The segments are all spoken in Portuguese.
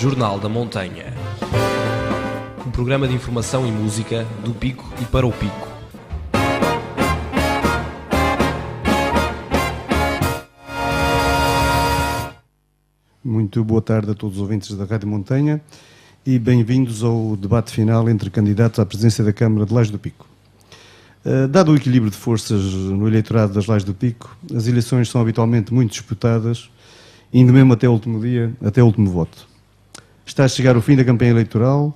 Jornal da Montanha. Um programa de informação e música do Pico e para o Pico. Muito boa tarde a todos os ouvintes da Rádio Montanha e bem-vindos ao debate final entre candidatos à presidência da Câmara de Lajes do Pico. Dado o equilíbrio de forças no eleitorado das Lajes do Pico, as eleições são habitualmente muito disputadas, indo mesmo até o último dia, até o último voto. Está a chegar o fim da campanha eleitoral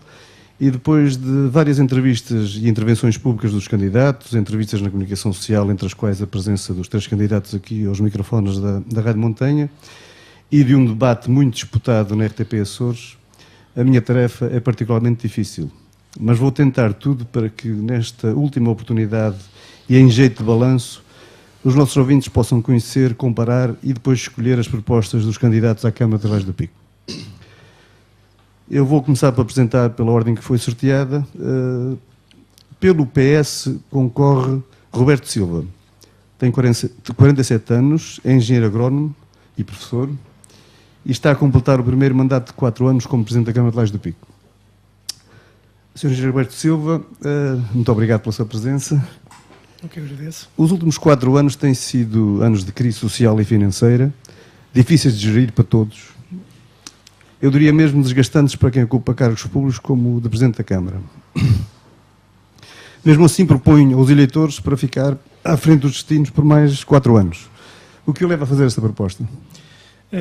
e depois de várias entrevistas e intervenções públicas dos candidatos, entrevistas na comunicação social, entre as quais a presença dos três candidatos aqui aos microfones da Rádio Montanha, e de um debate muito disputado na RTP Açores, a minha tarefa é particularmente difícil. Mas vou tentar tudo para que, nesta última oportunidade e em jeito de balanço, os nossos ouvintes possam conhecer, comparar e depois escolher as propostas dos candidatos à Câmara de Lajes do Pico. Eu vou começar por apresentar pela ordem que foi sorteada. Pelo PS concorre Roberto Silva. Tem 47 anos, é engenheiro agrónomo e professor e está a completar o primeiro mandato de 4 anos como Presidente da Câmara de Lajes do Pico. Sr. Engenheiro Roberto Silva, muito obrigado pela sua presença. Eu que agradeço. Os últimos 4 anos têm sido anos de crise social e financeira, difíceis de gerir para todos. Eu diria mesmo desgastantes para quem ocupa cargos públicos como o de Presidente da Câmara. Mesmo assim, proponho aos eleitores para ficar à frente dos destinos por mais 4 anos. O que o leva a fazer esta proposta?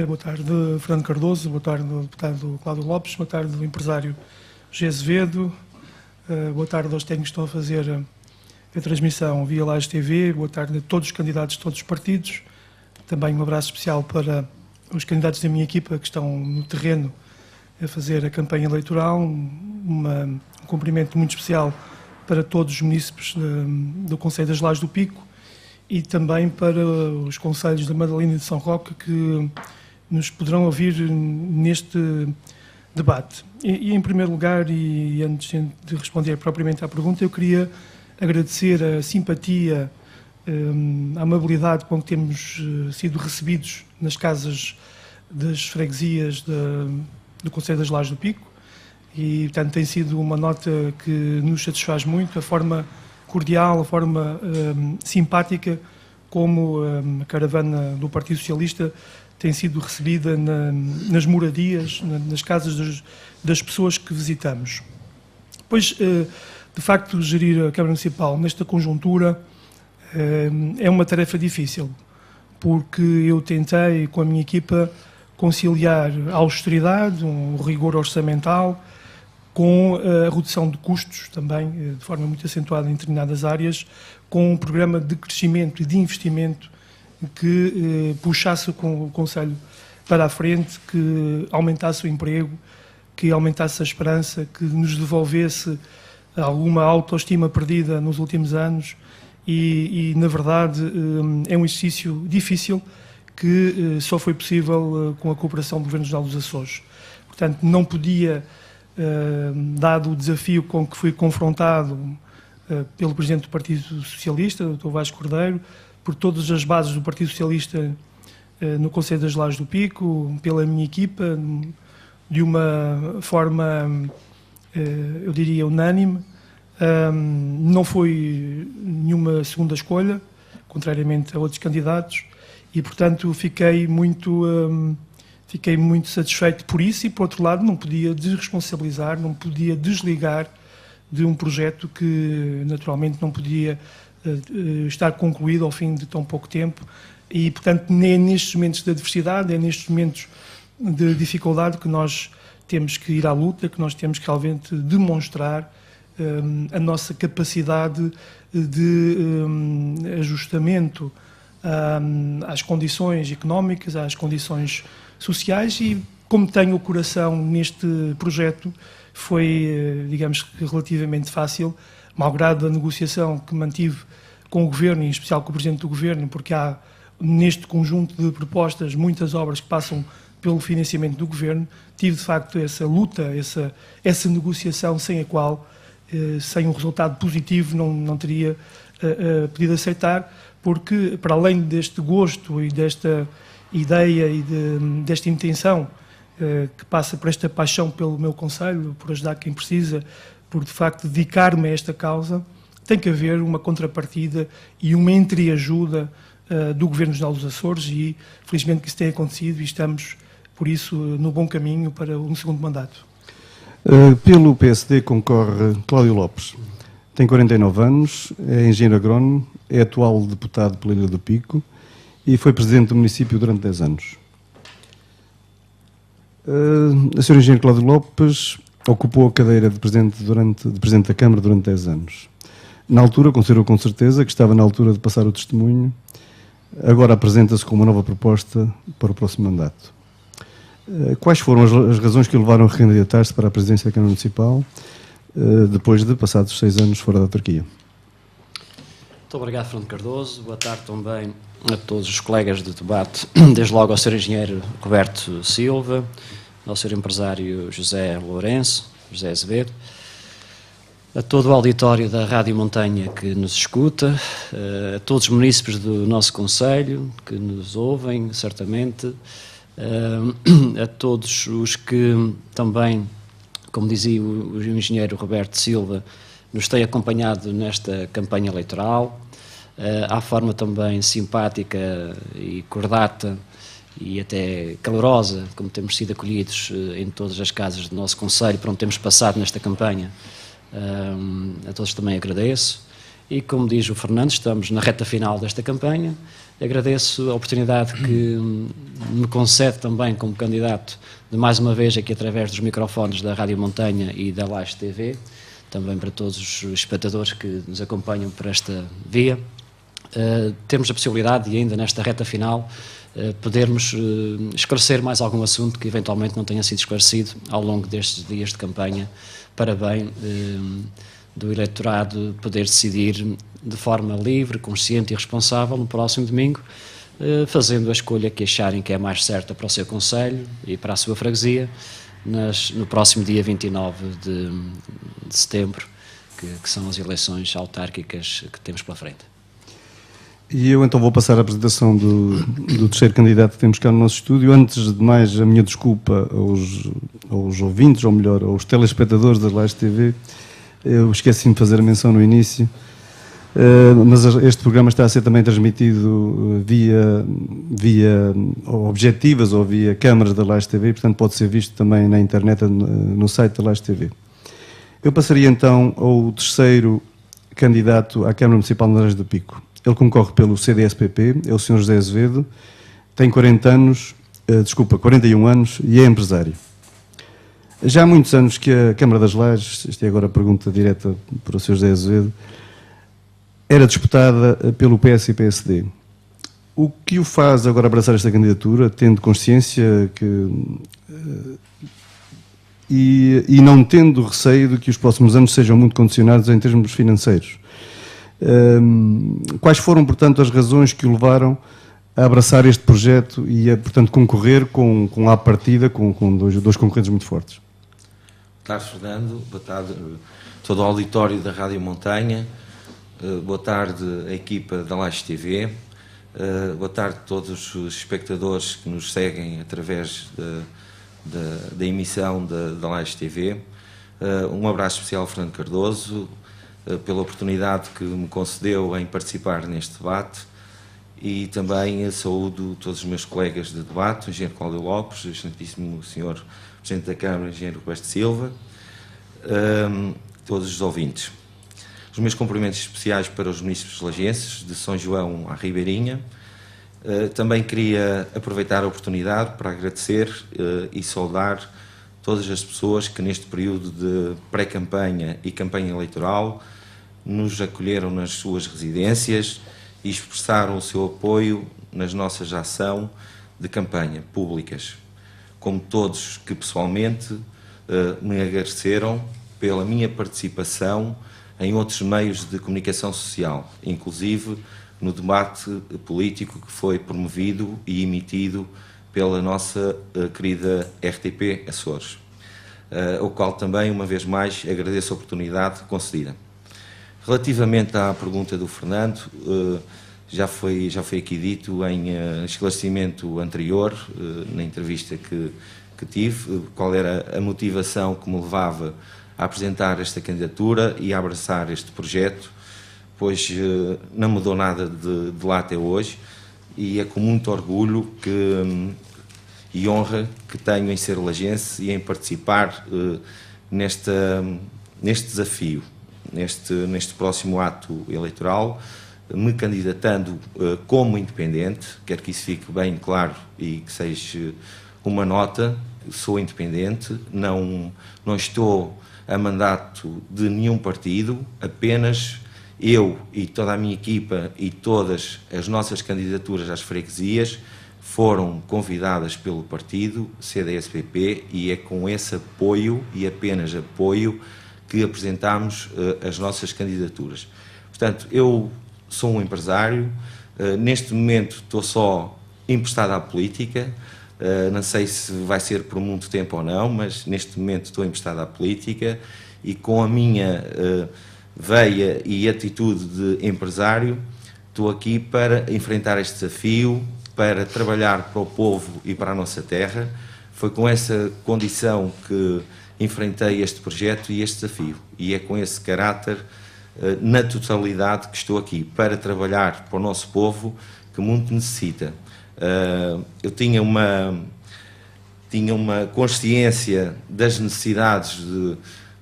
Boa tarde, Fernando Cardoso. Boa tarde, deputado Cláudio Lopes. Boa tarde, empresário José Azevedo. Boa tarde aos técnicos que estão a fazer a transmissão via Lajes TV. Boa tarde a todos os candidatos de todos os partidos. Também um abraço especial para os candidatos da minha equipa que estão no terreno a fazer a campanha eleitoral. Um cumprimento muito especial para todos os munícipes do Concelho das Lajes do Pico e também para os concelhos da Madalena e de São Roque que nos poderão ouvir neste debate. E em primeiro lugar, e antes de responder propriamente à pergunta, eu queria agradecer a simpatia, a amabilidade com que temos sido recebidos nas casas das freguesias do Concelho das Lajes do Pico e, portanto, tem sido uma nota que nos satisfaz muito, a forma cordial, a forma simpática como a caravana do Partido Socialista tem sido recebida nas moradias, nas casas das pessoas que visitamos. Pois, de facto, gerir a Câmara Municipal nesta conjuntura é uma tarefa difícil, porque eu tentei, com a minha equipa, conciliar a austeridade, um rigor orçamental, com a redução de custos também, de forma muito acentuada em determinadas áreas, com um programa de crescimento e de investimento que puxasse o Concelho para a frente, que aumentasse o emprego, que aumentasse a esperança, que nos devolvesse alguma autoestima perdida nos últimos anos e na verdade, é um exercício difícil que só foi possível com a cooperação do Governo Regional dos Açores. Portanto, não podia, dado o desafio com que fui confrontado pelo Presidente do Partido Socialista, Dr. Vasco Cordeiro, por todas as bases do Partido Socialista no Concelho das Lajes do Pico, pela minha equipa, de uma forma, eu diria, unânime. Não foi nenhuma segunda escolha, contrariamente a outros candidatos, e, portanto, fiquei muito satisfeito por isso e, por outro lado, não podia desresponsabilizar, não podia desligar de um projeto que, naturalmente, não podia estar concluído ao fim de tão pouco tempo e, portanto, é nestes momentos de adversidade, é nestes momentos de dificuldade que nós temos que ir à luta, que nós temos que realmente demonstrar a nossa capacidade de ajustamento às condições económicas, às condições sociais e, como tenho o coração neste projeto, foi, digamos que relativamente fácil, malgrado a negociação que mantive com o Governo, em especial com o Presidente do Governo, porque há neste conjunto de propostas muitas obras que passam pelo financiamento do Governo, tive de facto essa luta, essa negociação sem a qual, sem um resultado positivo, não teria podido aceitar, porque para além deste gosto e desta ideia e desta intenção que passa por esta paixão pelo meu concelho, por ajudar quem precisa, por de facto dedicar-me a esta causa, tem que haver uma contrapartida e uma entreajuda do Governo Regional dos Açores e felizmente que isso tem acontecido e estamos, por isso, no bom caminho para um segundo mandato. Pelo PSD concorre Cláudio Lopes. Tem 49 anos, é engenheiro agrónomo, é atual deputado pela Ilha do Pico e foi presidente do município durante 10 anos. A senhora engenheiro Cláudio Lopes ocupou a cadeira de presidente da Câmara durante 10 anos. Na altura, considerou com certeza que estava na altura de passar o testemunho. Agora apresenta-se com uma nova proposta para o próximo mandato. Quais foram as razões que o levaram a recandidatar-se para a presidência da Câmara Municipal, depois de passados 6 anos fora da autarquia? Muito obrigado, Fernando Cardoso. Boa tarde também a todos os colegas de debate, desde logo ao Sr. Engenheiro Roberto Silva, ao Sr. Empresário José Lourenço, José Azevedo, a todo o auditório da Rádio Montanha que nos escuta, a todos os munícipes do nosso concelho que nos ouvem, certamente, a todos os que também, como dizia o engenheiro Roberto Silva, nos tem acompanhado nesta campanha eleitoral, à forma também simpática e cordata e até calorosa, como temos sido acolhidos em todas as casas do nosso concelho, por onde temos passado nesta campanha. A todos também agradeço e, como diz o Fernando, estamos na reta final desta campanha. Agradeço a oportunidade que me concede também como candidato de mais uma vez aqui através dos microfones da Rádio Montanha e da Laje TV, também para todos os espectadores que nos acompanham por esta via. Temos a possibilidade de ainda nesta reta final podermos esclarecer mais algum assunto que eventualmente não tenha sido esclarecido ao longo destes dias de campanha, para bem do eleitorado poder decidir de forma livre, consciente e responsável no próximo domingo, fazendo a escolha que acharem que é mais certa para o seu concelho e para a sua freguesia, no próximo dia 29 de setembro, que são as eleições autárquicas que temos pela frente. E eu então vou passar a apresentação do terceiro candidato que temos cá no nosso estúdio. Antes de mais, a minha desculpa aos ouvintes, ou melhor, aos telespectadores da Laje TV. Eu esqueci-me de fazer a menção no início, mas este programa está a ser também transmitido via objetivas ou via câmaras da Laje TV, portanto pode ser visto também na internet, no site da Laje TV. Eu passaria então ao terceiro candidato à Câmara Municipal de Laje do Pico. Ele concorre pelo CDS-PP, é o Sr. José Azevedo, tem 41 anos e é empresário. Já há muitos anos que a Câmara das Lajes, isto é agora a pergunta direta para o Sr. José Azevedo, era disputada pelo PS e PSD. O que o faz agora abraçar esta candidatura, tendo consciência e não tendo receio de que os próximos anos sejam muito condicionados em termos financeiros? Quais foram, portanto, as razões que o levaram a abraçar este projeto e a, portanto, concorrer com à partida com dois concorrentes muito fortes? Boa tarde, Fernando. Boa tarde a todo o auditório da Rádio Montanha. Boa tarde a equipa da Laje TV. Boa tarde a todos os espectadores que nos seguem através da emissão da Laje TV. Um abraço especial ao Fernando Cardoso pela oportunidade que me concedeu em participar neste debate e também saúdo todos os meus colegas de debate, o engenheiro Cláudio Lopes, o excelentíssimo senhor Presidente da Câmara, o engenheiro Roberto Silva, todos os ouvintes. Os meus cumprimentos especiais para os munícipes lajenses, de São João à Ribeirinha. Também queria aproveitar a oportunidade para agradecer e saudar todas as pessoas que neste período de pré-campanha e campanha eleitoral nos acolheram nas suas residências e expressaram o seu apoio nas nossas ações de campanha públicas, como todos que pessoalmente me agradeceram pela minha participação em outros meios de comunicação social, inclusive no debate político que foi promovido e emitido pela nossa querida RTP Açores, ao qual também, uma vez mais, agradeço a oportunidade concedida. Relativamente à pergunta do Fernando, já foi aqui dito em esclarecimento anterior, na entrevista que que tive, qual era a motivação que me levava a apresentar esta candidatura e a abraçar este projeto, pois não mudou nada de lá até hoje, e é com muito orgulho e honra que tenho em ser lagense e em participar neste desafio, neste próximo ato eleitoral, me candidatando como independente. Quero que isso fique bem claro e que seja uma nota: sou independente, não estou a mandato de nenhum partido, apenas eu e toda a minha equipa e todas as nossas candidaturas às freguesias foram convidadas pelo partido CDS-PP, e é com esse apoio e apenas apoio que apresentamos as nossas candidaturas. Portanto, eu sou um empresário, neste momento estou só emprestado à política, não sei se vai ser por muito tempo ou não, mas neste momento estou emprestado à política, e com a minha veia e atitude de empresário estou aqui para enfrentar este desafio, para trabalhar para o povo e para a nossa terra. Foi com essa condição que enfrentei este projeto e este desafio, e é com esse caráter na totalidade que estou aqui, para trabalhar para o nosso povo, que muito necessita. Eu tinha uma consciência das necessidades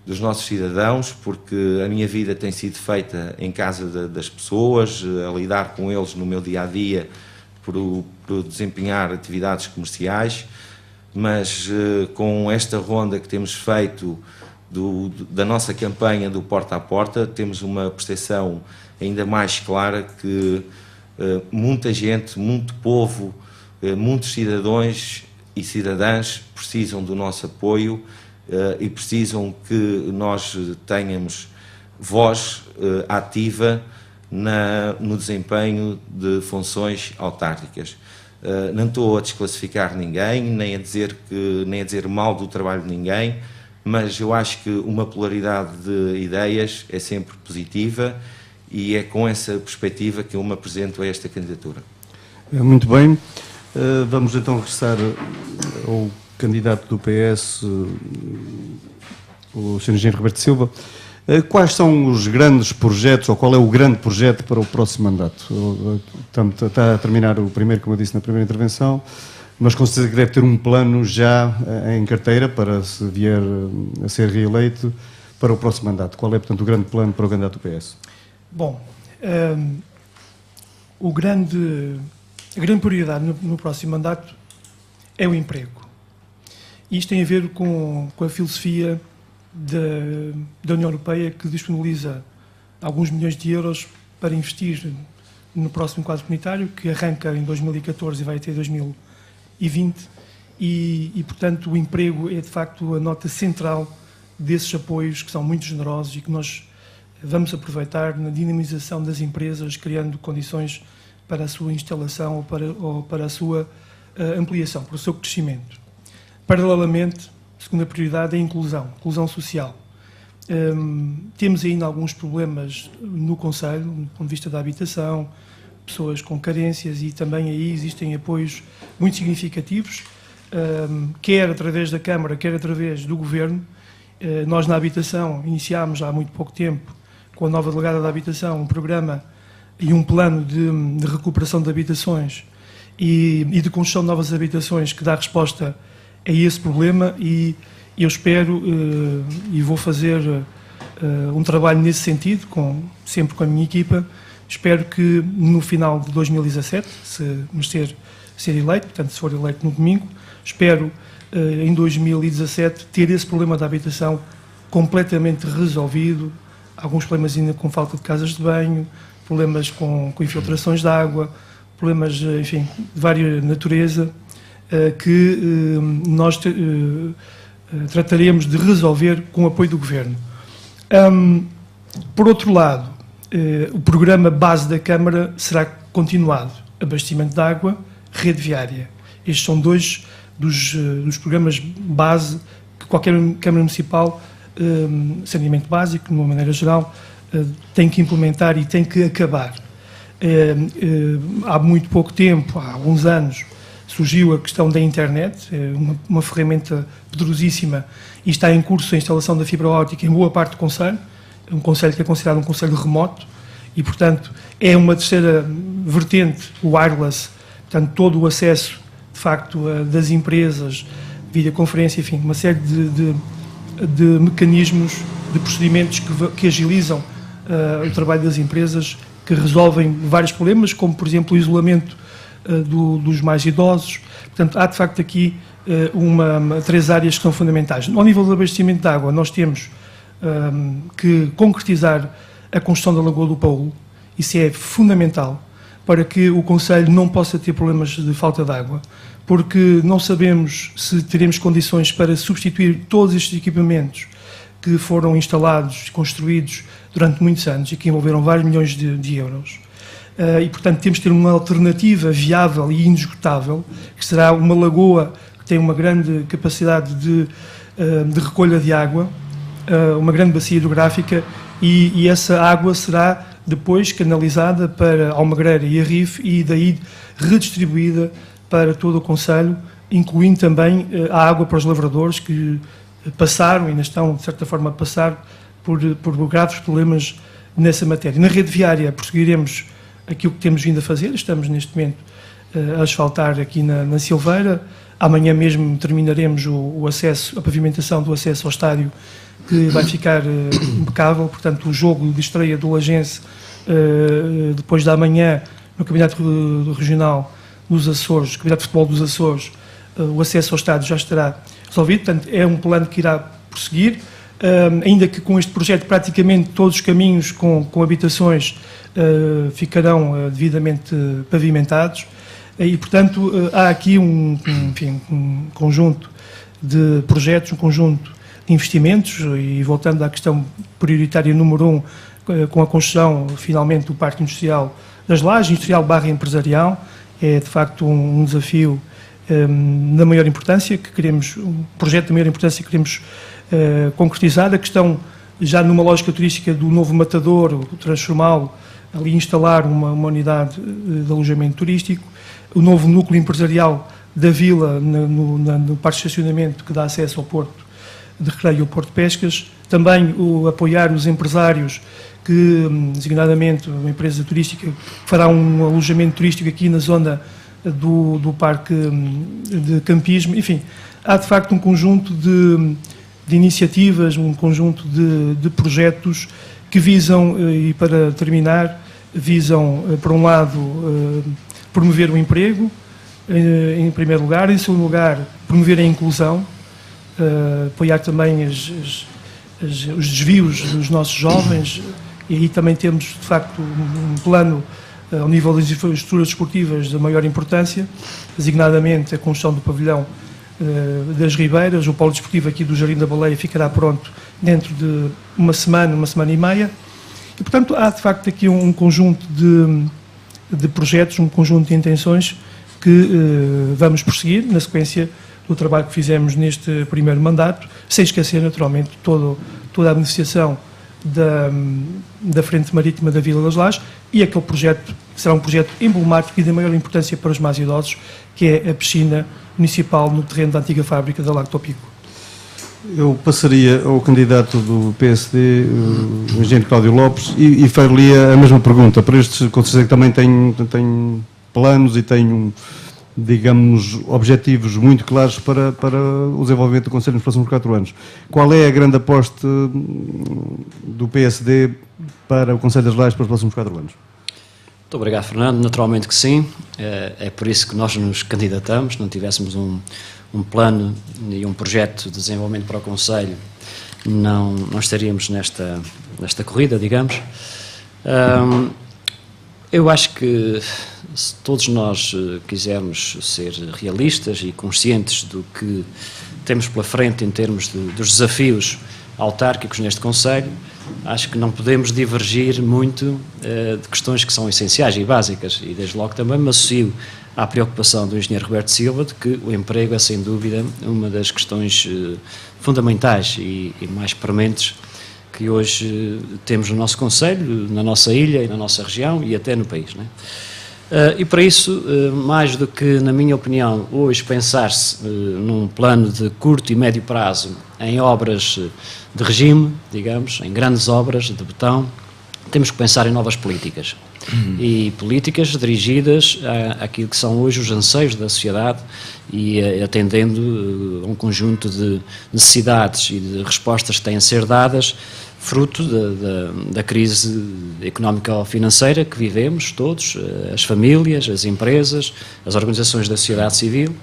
dos nossos cidadãos, porque a minha vida tem sido feita em casa das pessoas, a lidar com eles no meu dia-a-dia, por desempenhar atividades comerciais, mas com esta ronda que temos feito da nossa campanha do Porta a Porta, temos uma percepção ainda mais clara que muita gente, muito povo, muitos cidadãos e cidadãs precisam do nosso apoio e precisam que nós tenhamos voz ativa no desempenho de funções autárquicas. Não estou a desclassificar ninguém, nem a dizer mal do trabalho de ninguém, mas eu acho que uma pluralidade de ideias é sempre positiva, e é com essa perspectiva que eu me apresento a esta candidatura. Muito bem. Vamos então regressar ao candidato do PS, o Sr. Engenheiro Roberto Silva. Quais são os grandes projetos, ou qual é o grande projeto para o próximo mandato? Está a terminar o primeiro, como eu disse na primeira intervenção, mas com certeza que deve ter um plano já em carteira para, se vier a ser reeleito, para o próximo mandato. Qual é, portanto, o grande plano para o candidato do PS? Bom, a grande prioridade no próximo mandato é o emprego. Isto tem a ver com a filosofia da União Europeia, que disponibiliza alguns milhões de euros para investir no próximo quadro comunitário, que arranca em 2014 e vai até 2020, e portanto o emprego é de facto a nota central desses apoios, que são muito generosos e que nós vamos aproveitar na dinamização das empresas, criando condições para a sua instalação ou para a sua ampliação, para o seu crescimento. Paralelamente, a segunda prioridade é a inclusão social. Temos ainda alguns problemas no Conselho, do ponto de vista da habitação, pessoas com carências, e também aí existem apoios muito significativos, quer através da Câmara, quer através do Governo. Nós na habitação iniciámos há muito pouco tempo, com a nova delegada da habitação, um programa e um plano de recuperação de habitações e de construção de novas habitações que dá resposta a esse problema, e eu espero e vou fazer um trabalho nesse sentido, sempre com a minha equipa. Espero que no final de 2017, se merecer ser eleito, portanto se for eleito no domingo, espero em 2017 ter esse problema da habitação completamente resolvido. Alguns problemas ainda com falta de casas de banho, problemas com infiltrações de água, problemas, enfim, de várias natureza, que nós trataremos de resolver com o apoio do Governo. Por outro lado, o programa base da Câmara será continuado: abastecimento de água, rede viária. Estes são dois dos programas base que qualquer Câmara Municipal, saneamento básico, de uma maneira geral, tem que implementar e tem que acabar. Há muito pouco tempo, há alguns anos, surgiu a questão da internet, uma ferramenta poderosíssima, e está em curso a instalação da fibra óptica em boa parte do concelho, um concelho que é considerado um concelho remoto, e, portanto, é uma terceira vertente, o wireless, portanto, todo o acesso, de facto, das empresas, videoconferência, enfim, uma série de mecanismos, de procedimentos que agilizam o trabalho das empresas, que resolvem vários problemas, como, por exemplo, o isolamento dos mais idosos. Portanto, há, de facto, aqui três áreas que são fundamentais. Ao nível do abastecimento de água, nós temos que concretizar a construção da Lagoa do Paulo. Isso é fundamental para que o concelho não possa ter problemas de falta de água, porque não sabemos se teremos condições para substituir todos estes equipamentos que foram instalados e construídos durante muitos anos e que envolveram vários milhões de euros. E, portanto, temos de ter uma alternativa viável e inesgotável, que será uma lagoa que tem uma grande capacidade de recolha de água, uma grande bacia hidrográfica, e essa água será depois canalizada para Almagreira e Arrife e daí redistribuída para todo o concelho, incluindo também a água para os lavradores que passaram e ainda estão, de certa forma, a passar por graves problemas nessa matéria. Na rede viária, prosseguiremos aquilo que temos vindo a fazer. Estamos, neste momento, a asfaltar aqui na Silveira. Amanhã mesmo terminaremos o acesso, a pavimentação do acesso ao estádio, que vai ficar impecável. Portanto, o jogo de estreia do Lagense, depois da manhã, no Campeonato Regional dos Açores, Campeonato de Futebol dos Açores, o acesso ao estádio já estará resolvido. Portanto, é um plano que irá prosseguir, ainda que com este projeto praticamente todos os caminhos com habitações ficarão devidamente pavimentados, e, portanto, há aqui um conjunto de projetos, um conjunto de investimentos, e voltando à questão prioritária número 1, com a construção, finalmente, do Parque Industrial das Lajes, industrial/empresarial, é, de facto, um desafio da maior importância, um projeto de maior importância que queremos concretizar. A questão, já numa lógica turística do novo matador, transformá-lo, ali instalar uma unidade de alojamento turístico, o novo núcleo empresarial da vila no parque de estacionamento que dá acesso ao Porto de Recreio e ao Porto de Pescas, também apoiar os empresários que, designadamente, uma empresa turística que fará um alojamento turístico aqui na zona do parque de campismo. Enfim, há de facto um conjunto de iniciativas, um conjunto de projetos que visam, e para terminar, por um lado, promover o emprego, em primeiro lugar, em segundo lugar, promover a inclusão, apoiar também os desvios dos nossos jovens, e aí também temos, de facto, um plano ao nível das infraestruturas esportivas de maior importância, designadamente a construção do pavilhão das Ribeiras. O polo desportivo aqui do Jardim da Baleia ficará pronto dentro de uma semana e meia, e, portanto, há de facto aqui um conjunto de projetos, um conjunto de intenções que vamos prosseguir na sequência do trabalho que fizemos neste primeiro mandato, sem esquecer, naturalmente, toda a beneficiação da Frente Marítima da Vila das Lajes, e aquele projeto que será um projeto emblemático e de maior importância para os mais idosos, que é a piscina municipal no terreno da antiga fábrica da Lago Topico. Eu passaria ao candidato do PSD, o engenheiro Cláudio Lopes, e faria-lhe a mesma pergunta para estes conselheiros que também têm planos e têm, digamos, objetivos muito claros para o desenvolvimento do Conselho nos próximos 4 anos. Qual é a grande aposta do PSD para o Conselho das Lajes para os próximos 4 anos? Muito obrigado, Fernando. Naturalmente que sim. É por isso que nós nos candidatamos. Se não tivéssemos um plano e um projeto de desenvolvimento para o Conselho, não estaríamos nesta corrida, digamos. Eu acho que, se todos nós quisermos ser realistas e conscientes do que temos pela frente em termos dos desafios autárquicos neste Conselho, acho que não podemos divergir muito de questões que são essenciais e básicas, e desde logo também me associo à preocupação do engenheiro Roberto Silva de que o emprego é, sem dúvida, uma das questões fundamentais e mais prementes que hoje temos no nosso Conselho, na nossa ilha e na nossa região e até no país, não é? E para isso, mais do que, na minha opinião, hoje pensar-se num plano de curto e médio prazo em obras de regime, digamos, em grandes obras de betão, temos que pensar em novas políticas. E políticas dirigidas àquilo que são hoje os anseios da sociedade e atendendo a um conjunto de necessidades e de respostas que têm a ser dadas fruto da crise económico-financeira que vivemos todos, as famílias, as empresas, as organizações da sociedade civil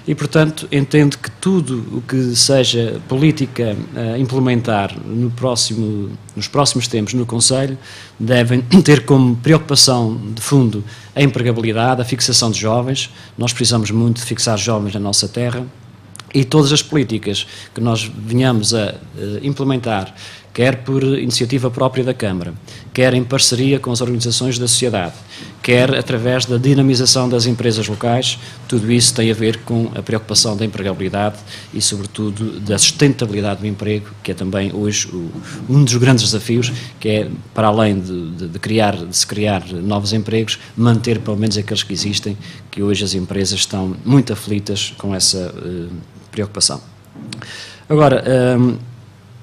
e, portanto, entendo que tudo o que seja política a implementar nos próximos tempos no Conselho devem ter como preocupação de fundo a empregabilidade, a fixação de jovens. Nós precisamos muito de fixar jovens na nossa terra e todas as políticas que nós venhamos a implementar, quer por iniciativa própria da Câmara, quer em parceria com as organizações da sociedade, quer através da dinamização das empresas locais, tudo isso tem a ver com a preocupação da empregabilidade e, sobretudo, da sustentabilidade do emprego, que é também hoje um dos grandes desafios, que é, para além de se criar novos empregos, manter pelo menos aqueles que existem, que hoje as empresas estão muito aflitas com essa preocupação. Agora,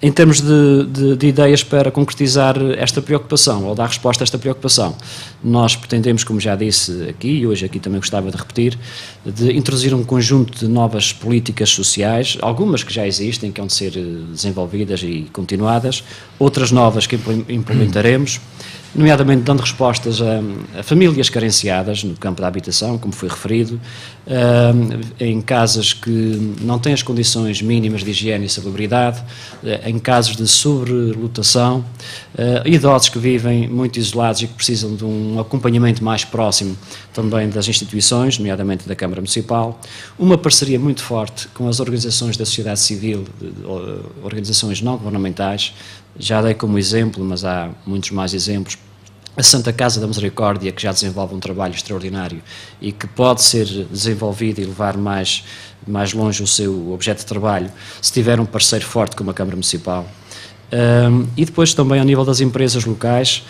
em termos de ideias para concretizar esta preocupação, ou dar resposta a esta preocupação, nós pretendemos, como já disse aqui, e hoje aqui também gostava de repetir, de introduzir um conjunto de novas políticas sociais, algumas que já existem, que hão de ser desenvolvidas e continuadas, outras novas que implementaremos, nomeadamente dando respostas a famílias carenciadas no campo da habitação, como foi referido, em casas que não têm as condições mínimas de higiene e salubridade, em casos de sobrelotação, idosos que vivem muito isolados e que precisam de um acompanhamento mais próximo também das instituições, nomeadamente da Câmara Municipal, uma parceria muito forte com as organizações da sociedade civil, organizações não governamentais. Já dei como exemplo, mas há muitos mais exemplos, a Santa Casa da Misericórdia, que já desenvolve um trabalho extraordinário e que pode ser desenvolvido e levar mais longe o seu objeto de trabalho, se tiver um parceiro forte como a Câmara Municipal. E depois também, ao nível das empresas locais,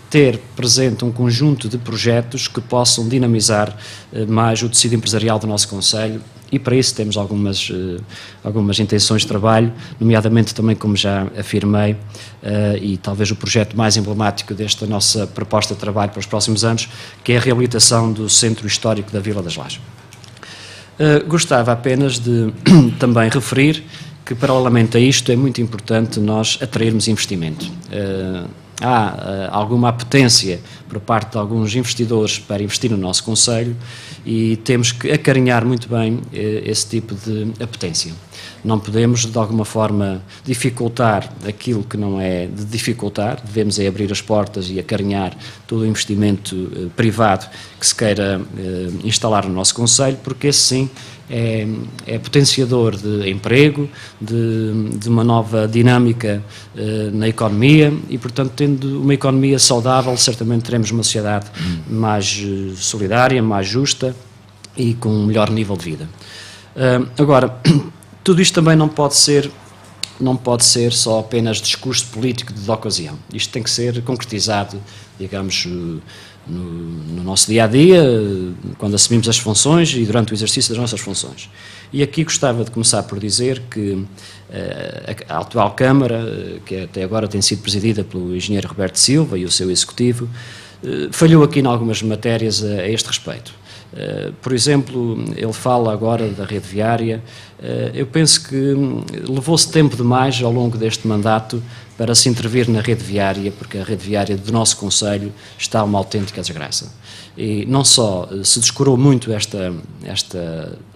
ter presente um conjunto de projetos que possam dinamizar mais o tecido empresarial do nosso Concelho. E para isso temos algumas intenções de trabalho, nomeadamente também, como já afirmei, e talvez o projeto mais emblemático desta nossa proposta de trabalho para os próximos anos, que é a reabilitação do Centro Histórico da Vila das Lajes. Gostava apenas de também referir que, paralelamente a isto, é muito importante nós atrairmos investimento. Há alguma apetência por parte de alguns investidores para investir no nosso Concelho e temos que acarinhar muito bem esse tipo de apetência. Não podemos, de alguma forma, dificultar aquilo que não é de dificultar, devemos é abrir as portas e acarinhar todo o investimento privado que se queira instalar no nosso Concelho, porque esse sim é potenciador de emprego, de uma nova dinâmica na economia e, portanto, tendo uma economia saudável, certamente teremos uma sociedade mais solidária, mais justa e com um melhor nível de vida. Agora, tudo isto também não pode ser só apenas discurso político de ocasião. Isto tem que ser concretizado, digamos, no nosso dia-a-dia, quando assumimos as funções e durante o exercício das nossas funções. E aqui gostava de começar por dizer que a atual Câmara, que até agora tem sido presidida pelo engenheiro Roberto Silva e o seu executivo, falhou aqui em algumas matérias a este respeito. Por exemplo, ele fala agora da rede viária. Eu penso que levou-se tempo demais ao longo deste mandato para se intervir na rede viária, porque a rede viária do nosso Concelho está uma autêntica desgraça. E não só se descurou muito esta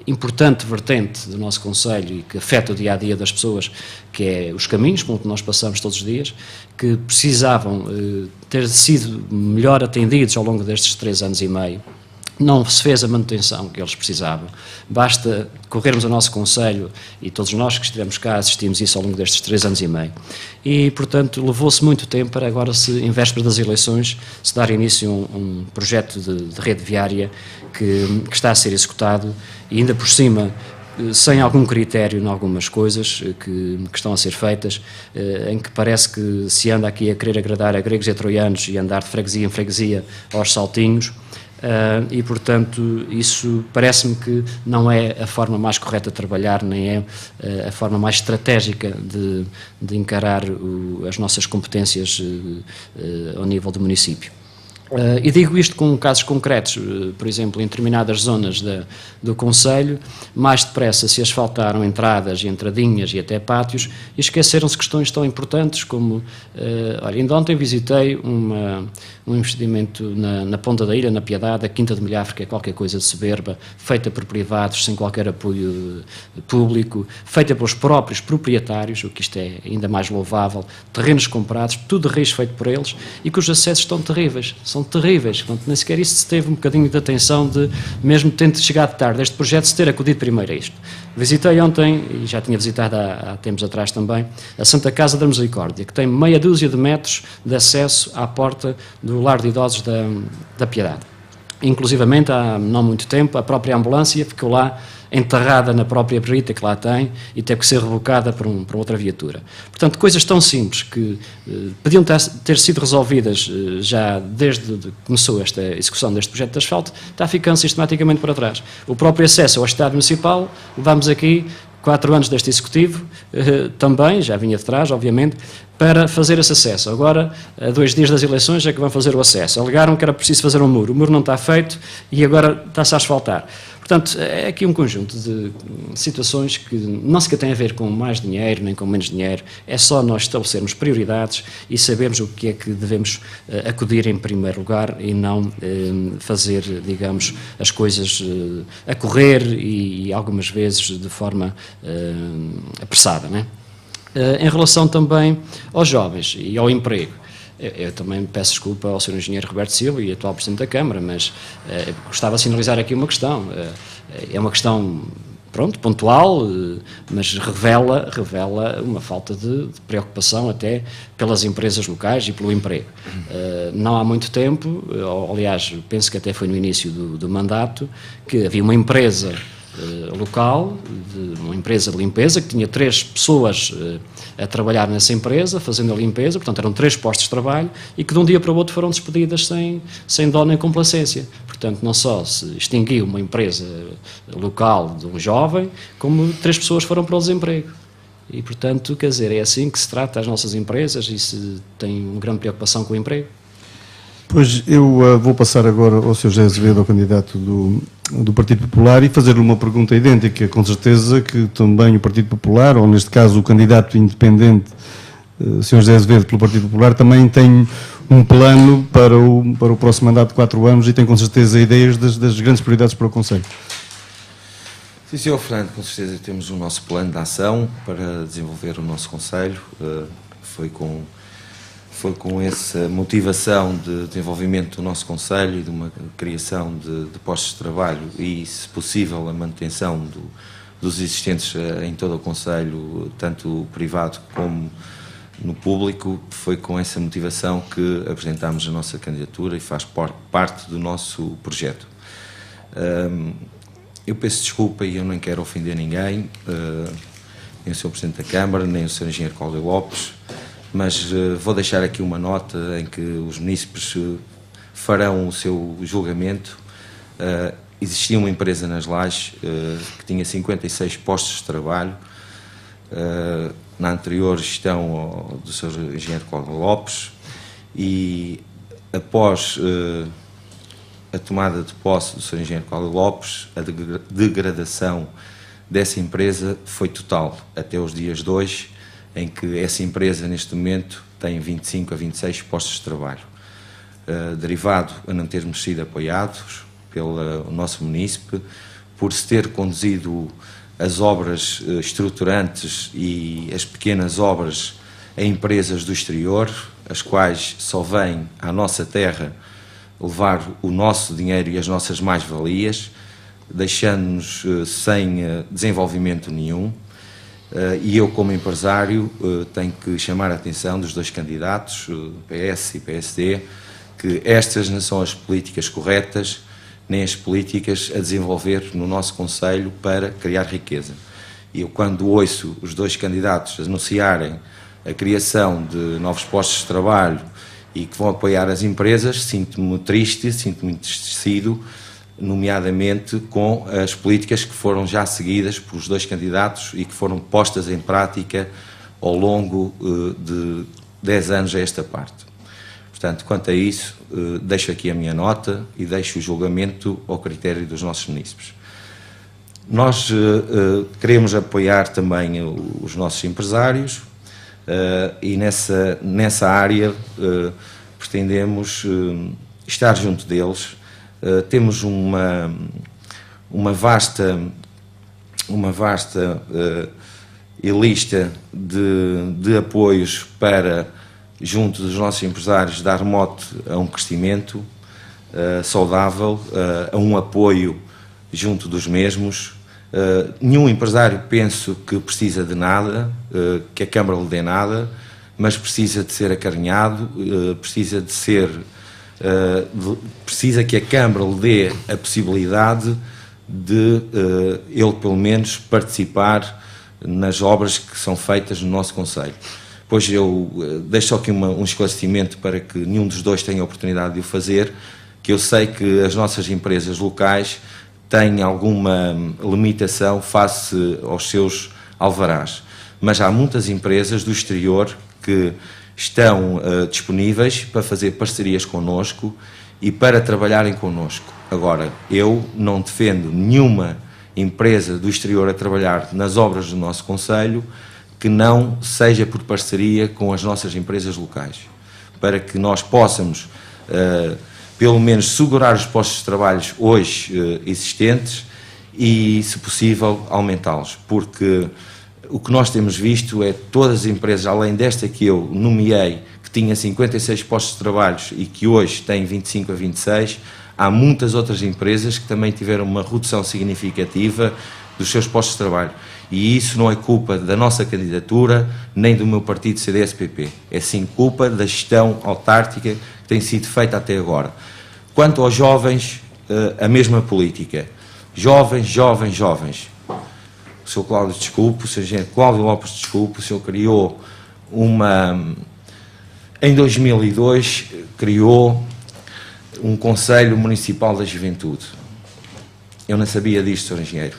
importante vertente do nosso Concelho e que afeta o dia-a-dia das pessoas, que é os caminhos por que nós passamos todos os dias, que precisavam ter sido melhor atendidos ao longo destes 3 anos e meio. Não se fez a manutenção que eles precisavam. Basta corrermos ao nosso Concelho, e todos nós que estivemos cá assistimos isso ao longo destes 3 anos e meio. E, portanto, levou-se muito tempo para agora, em vésperas das eleições, se dar início a um projeto de rede viária que está a ser executado e, ainda por cima, sem algum critério em algumas coisas que estão a ser feitas, em que parece que se anda aqui a querer agradar a gregos e a troianos e andar de freguesia em freguesia aos saltinhos. e, portanto, isso parece-me que não é a forma mais correta de trabalhar, nem é a forma mais estratégica de encarar as nossas competências ao nível do município. E digo isto com casos concretos, por exemplo, em determinadas zonas do concelho, mais depressa se asfaltaram entradas e entradinhas e até pátios e esqueceram-se questões tão importantes como, olha, ainda ontem visitei um investimento na Ponta da Ilha, na Piedade, a Quinta de Milhafre, que é qualquer coisa de soberba, feita por privados, sem qualquer apoio público, feita pelos próprios proprietários, o que isto é ainda mais louvável, terrenos comprados, tudo de raiz feito por eles, e cujos acessos estão terríveis, são terríveis, portanto, nem sequer isso se teve um bocadinho de atenção de, mesmo tendo chegado tarde este projeto, se ter acudido primeiro a isto. Visitei ontem, e já tinha visitado há tempos atrás também, a Santa Casa da Misericórdia, que tem meia dúzia de metros de acesso à porta do Lar de Idosos da Piedade. Inclusivamente, há não muito tempo, a própria ambulância ficou lá enterrada na própria perita que lá tem e teve que ser revocada por outra viatura. Portanto, coisas tão simples que podiam ter sido resolvidas já desde que começou esta execução deste projeto de asfalto, está ficando sistematicamente para trás. O próprio acesso ao Estado Municipal, levamos aqui 4 anos deste Executivo, também, já vinha de trás, obviamente, para fazer esse acesso. Agora, a 2 dias das eleições, é que vão fazer o acesso. Alegaram que era preciso fazer um muro. O muro não está feito e agora está-se a asfaltar. Portanto, é aqui um conjunto de situações que não sequer tem a ver com mais dinheiro, nem com menos dinheiro. É só nós estabelecermos prioridades e sabermos o que é que devemos acudir em primeiro lugar e não fazer, digamos, as coisas a correr e algumas vezes de forma apressada, não é? Em relação também aos jovens e ao emprego, eu também peço desculpa ao Sr. Engenheiro Roberto Silva e atual Presidente da Câmara, mas gostava de sinalizar aqui uma questão. É uma questão, pronto, pontual, mas revela uma falta de preocupação até pelas empresas locais e pelo emprego. Não há muito tempo, aliás, penso que até foi no início do mandato, que havia uma empresa local, uma empresa de limpeza, que tinha 3 pessoas a trabalhar nessa empresa, fazendo a limpeza, portanto eram 3 postos de trabalho, e que de um dia para o outro foram despedidas sem dó nem complacência. Portanto, não só se extinguiu uma empresa local de um jovem, como 3 pessoas foram para o desemprego. E, portanto, quer dizer, é assim que se trata as nossas empresas e se tem uma grande preocupação com o emprego. Pois, eu vou passar agora ao Sr. José Azevedo, ao candidato do Partido Popular, e fazer-lhe uma pergunta idêntica. Com certeza que também o Partido Popular, ou neste caso o candidato independente, Sr. José Azevedo, pelo Partido Popular, também tem um plano para o próximo mandato de 4 anos e tem com certeza ideias das grandes prioridades para o Conselho. Sim, Sr. Fernando, com certeza temos o nosso plano de ação para desenvolver o nosso Conselho. Foi com essa motivação de desenvolvimento do nosso Conselho e de uma criação de postos de trabalho e, se possível, a manutenção dos existentes em todo o Conselho, tanto privado como no público, foi com essa motivação que apresentámos a nossa candidatura e faz parte do nosso projeto. Eu peço desculpa e eu não quero ofender ninguém, nem o Sr. Presidente da Câmara, nem o Sr. Engenheiro Cláudio Lopes, mas vou deixar aqui uma nota em que os munícipes farão o seu julgamento. Existia uma empresa nas Lajes que tinha 56 postos de trabalho, na anterior gestão do Sr. Engenheiro Cláudio Lopes, e após a tomada de posse do Sr. Engenheiro Cláudio Lopes, a degradação dessa empresa foi total, até os dias de hoje, em que essa empresa, neste momento, tem 25 a 26 postos de trabalho. Derivado a não termos sido apoiados pelo nosso munícipe, por se ter conduzido as obras estruturantes e as pequenas obras a empresas do exterior, as quais só vêm à nossa terra levar o nosso dinheiro e as nossas mais-valias, deixando-nos sem desenvolvimento nenhum. E eu, como empresário, tenho que chamar a atenção dos 2 candidatos, PS e PSD, que estas não são as políticas corretas, nem as políticas a desenvolver no nosso Conselho para criar riqueza. E eu, quando ouço os 2 candidatos anunciarem a criação de novos postos de trabalho e que vão apoiar as empresas, sinto-me triste, sinto-me entristecido, nomeadamente com as políticas que foram já seguidas pelos 2 candidatos e que foram postas em prática ao longo de 10 anos a esta parte. Portanto, quanto a isso, deixo aqui a minha nota e deixo o julgamento ao critério dos nossos munícipes. Nós queremos apoiar também os nossos empresários e nessa área pretendemos estar junto deles. Temos uma vasta lista de apoios para, junto dos nossos empresários, dar mote a um crescimento saudável, a um apoio junto dos mesmos. Nenhum empresário, penso, que precisa de nada, que a Câmara lhe dê nada, mas precisa de ser acarinhado, precisa que a Câmara lhe dê a possibilidade de ele, pelo menos, participar nas obras que são feitas no nosso concelho. Pois eu deixo só aqui um esclarecimento para que nenhum dos dois tenha a oportunidade de o fazer, que eu sei que as nossas empresas locais têm alguma limitação face aos seus alvarás, mas há muitas empresas do exterior que estão disponíveis para fazer parcerias connosco e para trabalharem connosco. Agora, eu não defendo nenhuma empresa do exterior a trabalhar nas obras do nosso concelho que não seja por parceria com as nossas empresas locais, para que nós possamos pelo menos segurar os postos de trabalho hoje existentes e, se possível, aumentá-los, porque o que nós temos visto é todas as empresas, além desta que eu nomeei, que tinha 56 postos de trabalho e que hoje tem 25 a 26, há muitas outras empresas que também tiveram uma redução significativa dos seus postos de trabalho. E isso não é culpa da nossa candidatura, nem do meu partido CDS-PP. É sim culpa da gestão autárquica que tem sido feita até agora. Quanto aos jovens, a mesma política. Jovens, jovens, jovens. O Sr. Cláudio, desculpe, o Sr. Engenheiro Cláudio Lopes, desculpe, o senhor criou em 2002, criou um Conselho Municipal da Juventude. Eu não sabia disto, Sr. Engenheiro.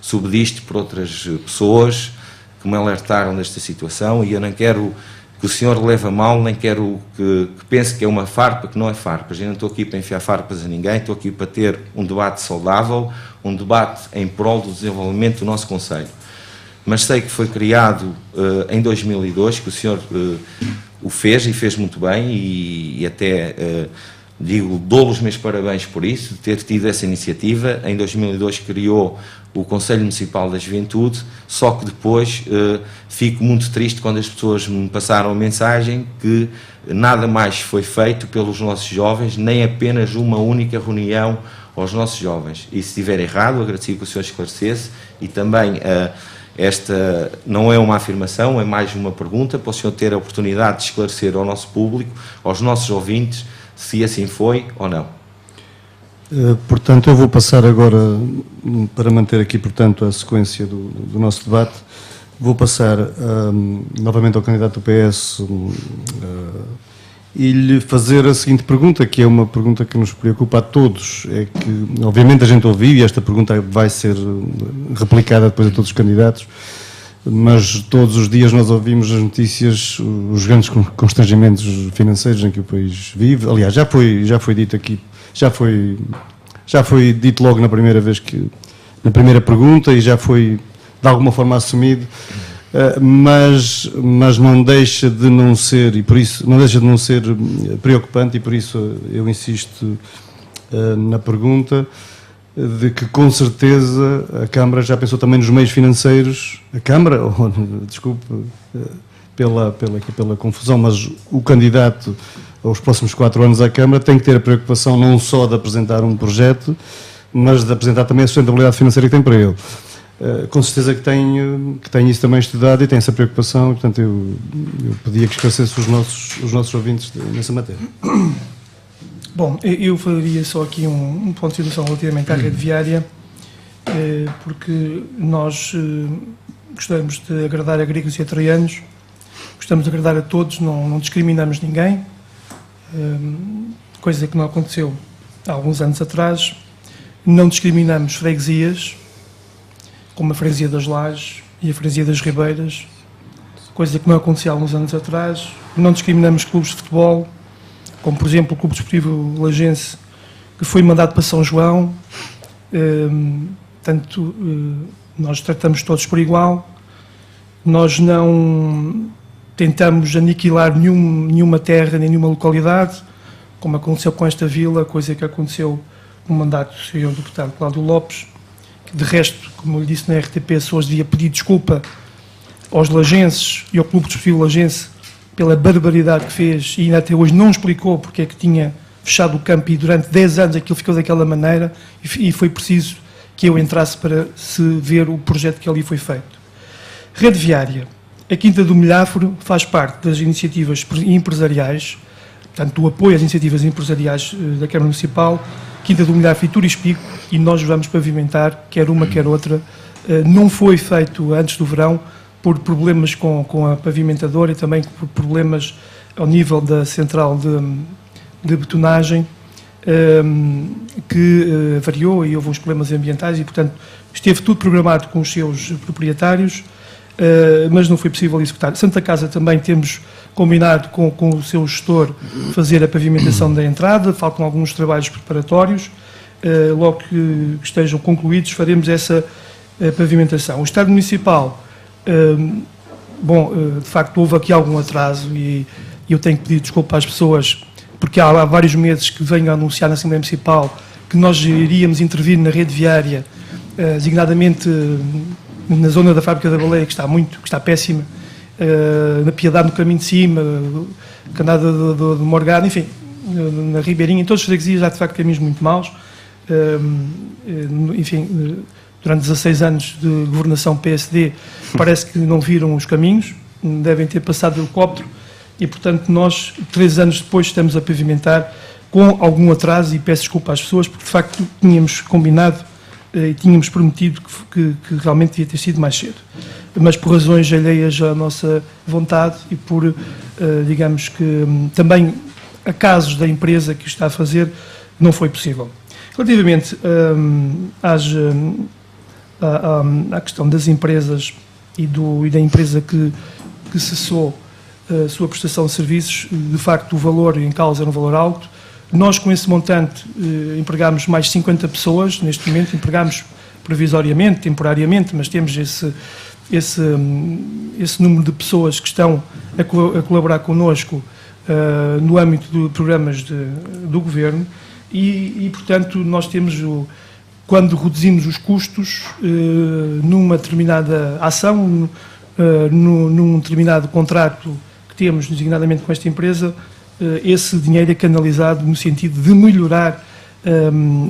Soube disto por outras pessoas que me alertaram desta situação e eu não quero que o senhor leve a mal, nem quero que pense que é uma farpa, que não é farpas. Eu não estou aqui para enfiar farpas a ninguém, estou aqui para ter um debate saudável, um debate em prol do desenvolvimento do nosso concelho. Mas sei que foi criado em 2002, que o senhor o fez e fez muito bem e até dou-lhe os meus parabéns por isso, de ter tido essa iniciativa. Em 2002 criou o Conselho Municipal da Juventude, só que depois fico muito triste quando as pessoas me passaram a mensagem que nada mais foi feito pelos nossos jovens, nem apenas uma única reunião aos nossos jovens. E se estiver errado, agradecia que o senhor esclarecesse e também esta não é uma afirmação, é mais uma pergunta para o senhor ter a oportunidade de esclarecer ao nosso público, aos nossos ouvintes, se assim foi ou não. Portanto, eu vou passar agora, para manter aqui, portanto, a sequência do nosso debate, vou passar novamente ao candidato do PS e lhe fazer a seguinte pergunta, que é uma pergunta que nos preocupa a todos. É que, obviamente, a gente ouviu, e esta pergunta vai ser replicada depois a todos os candidatos, mas todos os dias nós ouvimos as notícias, os grandes constrangimentos financeiros em que o país vive. Aliás, já foi dito aqui, já foi dito logo na primeira vez, na primeira pergunta, e já foi de alguma forma assumido, mas não deixa de não ser, e por isso não deixa de não ser preocupante, e por isso eu insisto na pergunta de que, com certeza, a Câmara já pensou também nos meios financeiros, a Câmara, desculpe pela confusão, mas o candidato aos próximos 4 anos à Câmara tem que ter a preocupação não só de apresentar um projeto, mas de apresentar também a sustentabilidade financeira que tem para ele. Com certeza que tem isso também estudado e tem essa preocupação, e, portanto, eu pedia que esclarecesse os nossos ouvintes nessa matéria. Bom, eu faria só aqui um ponto de situação relativamente à rede viária, porque nós gostamos de agradar agrícolas e atroianos, gostamos de agradar a todos, não discriminamos ninguém, coisa que não aconteceu há alguns anos atrás. Não discriminamos freguesias, como a freguesia das Lajes e a freguesia das Ribeiras, coisa que não acontecia há alguns anos atrás. Não discriminamos clubes de futebol, como por exemplo o Clube Desportivo Lagense, que foi mandado para São João. Portanto, nós tratamos todos por igual. Nós não tentamos aniquilar nenhuma terra, nem nenhuma localidade, como aconteceu com esta vila, coisa que aconteceu no mandato do Sr. Deputado Cláudio Lopes, que de resto, como eu lhe disse na RTP, só hoje devia pedir desculpa aos lagenses e ao Clube Desportivo Lagense pela barbaridade que fez e ainda até hoje não explicou porque é que tinha fechado o campo e durante 10 anos aquilo ficou daquela maneira e foi preciso que eu entrasse para se ver o projeto que ali foi feito. Rede viária. A Quinta do Milhafro faz parte das iniciativas empresariais, portanto, do apoio às iniciativas empresariais da Câmara Municipal, Quinta do Milhafro e Turispico, e nós vamos pavimentar, quer uma, quer outra. Não foi feito antes do verão, por problemas com a pavimentadora e também por problemas ao nível da central de betonagem, que variou e houve uns problemas ambientais e, portanto, esteve tudo programado com os seus proprietários, mas não foi possível executar. Santa Casa também temos combinado com o seu gestor fazer a pavimentação da entrada, faltam alguns trabalhos preparatórios, logo que estejam concluídos faremos essa pavimentação. O Estado Municipal, de facto houve aqui algum atraso e eu tenho que pedir desculpa às pessoas, porque há vários meses que venho a anunciar na Assembleia Municipal que nós iríamos intervir na rede viária, designadamente na zona da Fábrica da Baleia, que está péssima, na Piedade, no caminho de cima, Canada de Morgado, enfim, na Ribeirinha, em todas as freguesias há de facto caminhos muito maus. Enfim, durante 16 anos de governação PSD, parece que não viram os caminhos, devem ter passado de helicóptero e, portanto, nós, 3 anos depois, estamos a pavimentar com algum atraso e peço desculpa às pessoas, porque de facto tínhamos combinado e tínhamos prometido que realmente devia ter sido mais cedo. Mas por razões alheias à nossa vontade e por, digamos que, também a casos da empresa que está a fazer, não foi possível. Relativamente à questão das empresas e da empresa que cessou a sua prestação de serviços, de facto o valor em causa era um valor alto. Nós, com esse montante, empregámos mais 50 pessoas, neste momento empregámos provisoriamente, temporariamente, mas temos esse número de pessoas que estão a colaborar connosco no âmbito de programas do Governo e, portanto, nós temos, quando reduzimos os custos numa determinada ação, num determinado contrato que temos, designadamente com esta empresa, esse dinheiro é canalizado no sentido de melhorar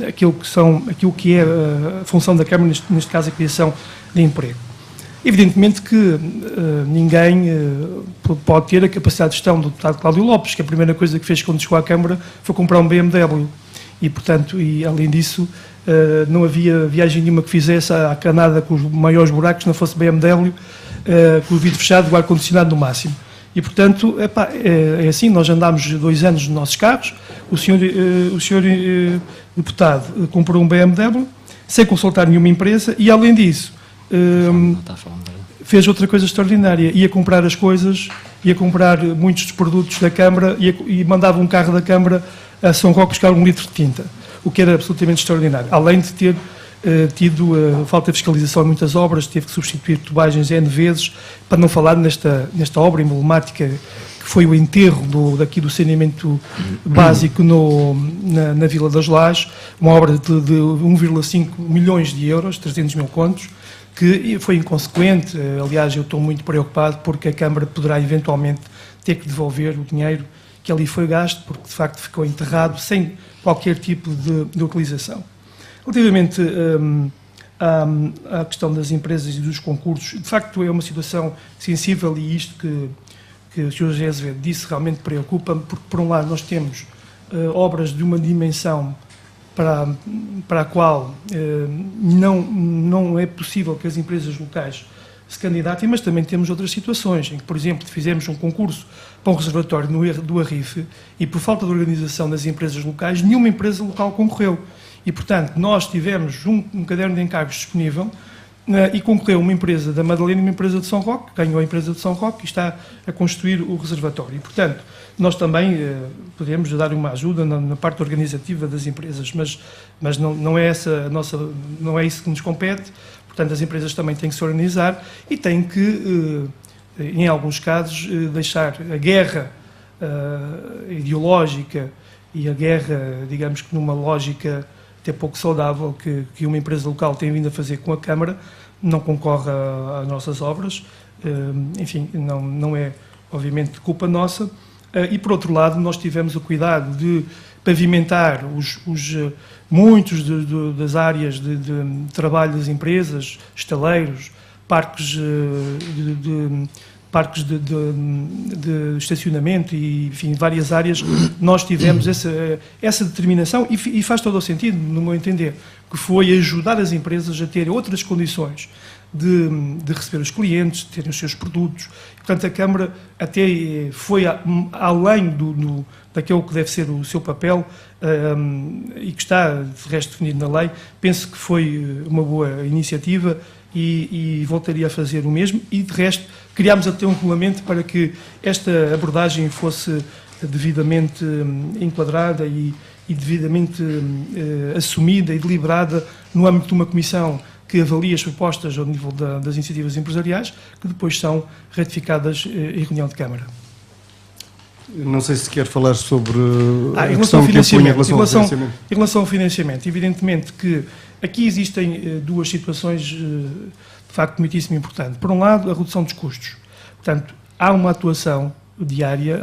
aquilo que é a função da Câmara, neste caso a criação de emprego. Evidentemente que ninguém pode ter a capacidade de gestão do deputado Cláudio Lopes, que a primeira coisa que fez quando chegou à Câmara foi comprar um BMW e, portanto, além disso, não havia viagem nenhuma que fizesse à Canada com os maiores buracos, não fosse BMW, com o vidro fechado, o ar-condicionado no máximo. E, portanto, é assim, nós andámos 2 anos nos nossos carros, o senhor deputado comprou um BMW sem consultar nenhuma empresa e, além disso, fez outra coisa extraordinária, ia comprar as coisas, ia comprar muitos dos produtos da Câmara e mandava um carro da Câmara a São Roque buscar 1 litro de tinta, o que era absolutamente extraordinário, além de ter tido falta de fiscalização em muitas obras, teve que substituir tubagens N vezes, para não falar nesta obra emblemática que foi o enterro daqui do saneamento básico na Vila das Lajes, uma obra de 1,5 milhões de euros, 300 mil contos, que foi inconsequente. Aliás, eu estou muito preocupado porque a Câmara poderá eventualmente ter que devolver o dinheiro que ali foi gasto, porque de facto ficou enterrado sem qualquer tipo de utilização. Relativamente à questão das empresas e dos concursos, de facto é uma situação sensível e isto que o Sr. José Azevedo disse realmente preocupa-me, porque por um lado nós temos obras de uma dimensão para a qual não é possível que as empresas locais se candidatem, mas também temos outras situações, em que, por exemplo, fizemos um concurso para um reservatório do Arrife e, por falta de organização das empresas locais, nenhuma empresa local concorreu. E, portanto, nós tivemos um caderno de encargos disponível e concorreu uma empresa da Madalena e uma empresa de São Roque, ganhou a empresa de São Roque e está a construir o reservatório. E, portanto, nós também podemos dar uma ajuda na parte organizativa das empresas, mas não é não é isso que nos compete. Portanto, as empresas também têm que se organizar e têm que, em alguns casos, deixar a guerra ideológica e a guerra, digamos que numa lógica até pouco saudável que uma empresa local tem vindo a fazer com a Câmara, não concorre às nossas obras. Enfim, não é, obviamente, culpa nossa. E, por outro lado, nós tivemos o cuidado de pavimentar muitos das áreas de trabalho das empresas, estaleiros, parques de estacionamento e, enfim, várias áreas. Nós tivemos essa determinação e faz todo o sentido, no meu entender, que foi ajudar as empresas a terem outras condições de receber os clientes, de terem os seus produtos. Portanto, a Câmara até foi além daquilo que deve ser o seu papel e que está, de resto, definido na lei. Penso que foi uma boa iniciativa e voltaria a fazer o mesmo. E, de resto, criámos até um regulamento para que esta abordagem fosse devidamente enquadrada e devidamente assumida e deliberada no âmbito de uma comissão que avalia as propostas ao nível das iniciativas empresariais, que depois são ratificadas em reunião de Câmara. Não sei se quer falar sobre a em questão que põe em relação ao financiamento. Em relação ao financiamento, evidentemente que aqui existem duas situações de facto muitíssimo importantes. Por um lado, a redução dos custos. Portanto, há uma atuação diária,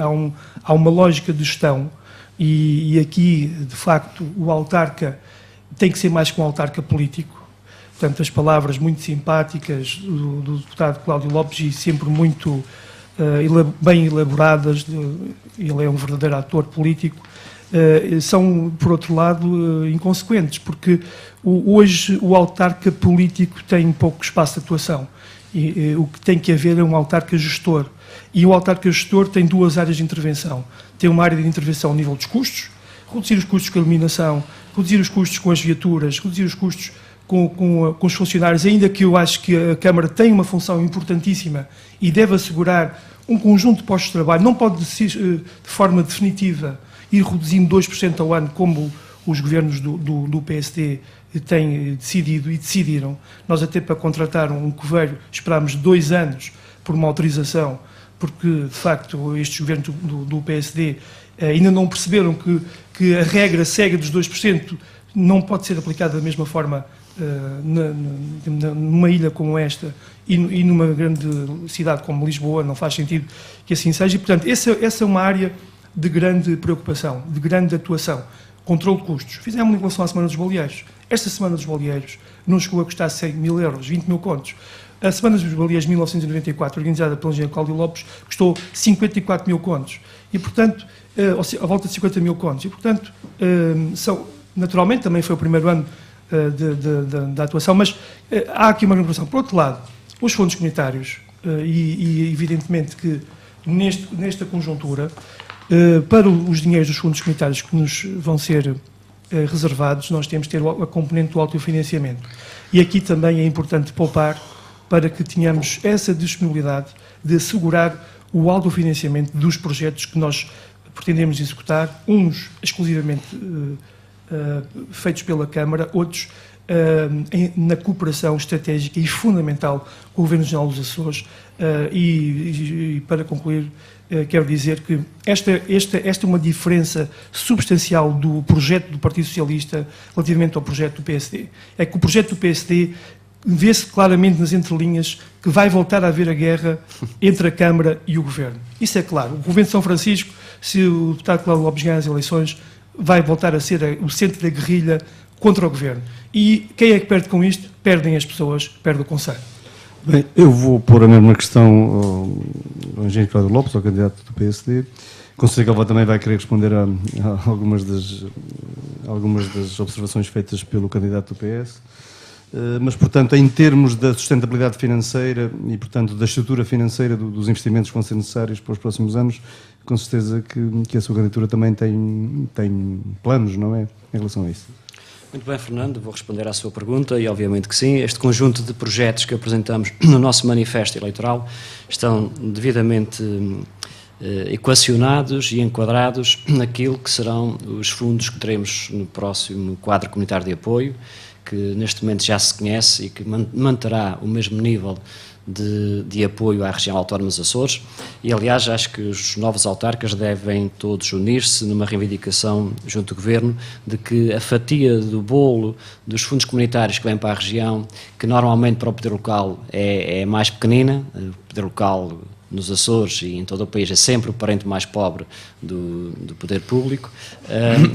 há uma lógica de gestão e aqui, de facto, o autarca tem que ser mais que um autarca político. Portanto, as palavras muito simpáticas do deputado Cláudio Lopes e sempre muito bem elaboradas, ele é um verdadeiro ator político, são, por outro lado, inconsequentes, porque hoje o autarca político tem pouco espaço de atuação. E o que tem que haver é um autarca gestor. E o autarca gestor tem duas áreas de intervenção. Tem uma área de intervenção ao nível dos custos, reduzir os custos com a iluminação, reduzir os custos com as viaturas, reduzir os custos com os funcionários, ainda que eu acho que a Câmara tem uma função importantíssima e deve assegurar um conjunto de postos de trabalho, não pode de forma definitiva ir reduzindo 2% ao ano, como os governos do PSD têm decidido e decidiram. Nós até para contratar um coveiro esperámos 2 anos por uma autorização, porque de facto estes governos do PSD ainda não perceberam que a regra cega dos 2% não pode ser aplicada da mesma forma numa ilha como esta e numa grande cidade como Lisboa. Não faz sentido que assim seja e, portanto, essa é uma área de grande preocupação, de grande atuação. Controle de custos. Fizemos em relação à Semana dos Baleeiros. Esta Semana dos Baleeiros não chegou a custar 100 mil euros, 20 mil contos. A Semana dos Baleeiros 1994, organizada pelo engenheiro Cláudio Lopes, custou 54 mil contos. E, portanto, à volta de 50 mil contos. E, portanto, naturalmente também foi o primeiro ano da atuação, mas há aqui uma preocupação. Por outro lado, os fundos comunitários, e evidentemente que nesta conjuntura, para os dinheiros dos fundos comunitários que nos vão ser reservados, nós temos que ter a componente do autofinanciamento. E aqui também é importante poupar para que tenhamos essa disponibilidade de assegurar o autofinanciamento dos projetos que nós pretendemos executar, uns exclusivamente feitos pela Câmara, outros na cooperação estratégica e fundamental com o Governo Regional dos Açores. E para concluir, quero dizer que esta é uma diferença substancial do projeto do Partido Socialista relativamente ao projeto do PSD. É que o projeto do PSD vê-se claramente nas entrelinhas que vai voltar a haver a guerra entre a Câmara e o Governo. Isso é claro. O Governo de São Francisco, se o deputado Cláudio Lopes ganhar as eleições, vai voltar a ser o centro da guerrilha contra o Governo. E quem é que perde com isto? Perdem as pessoas, perde o Conselho. Bem, eu vou pôr a mesma questão ao engenheiro Cláudio Lopes, ao candidato do PSD. Conselho que ele também vai querer responder a algumas das observações feitas pelo candidato do PS. mas, portanto, em termos da sustentabilidade financeira e, portanto, da estrutura financeira dos investimentos que vão ser necessários para os próximos anos, com certeza que a sua candidatura também tem planos, não é, em relação a isso. Muito bem, Fernando, vou responder à sua pergunta e obviamente que sim. Este conjunto de projetos que apresentamos no nosso manifesto eleitoral estão devidamente equacionados e enquadrados naquilo que serão os fundos que teremos no próximo quadro comunitário de apoio, que neste momento já se conhece e que manterá o mesmo nível de apoio à região autónoma dos Açores e, aliás, acho que os novos autarcas devem todos unir-se numa reivindicação junto do Governo de que a fatia do bolo dos fundos comunitários que vêm para a região, que normalmente para o poder local é mais pequenina, o poder local nos Açores e em todo o país é sempre o parente mais pobre do poder público,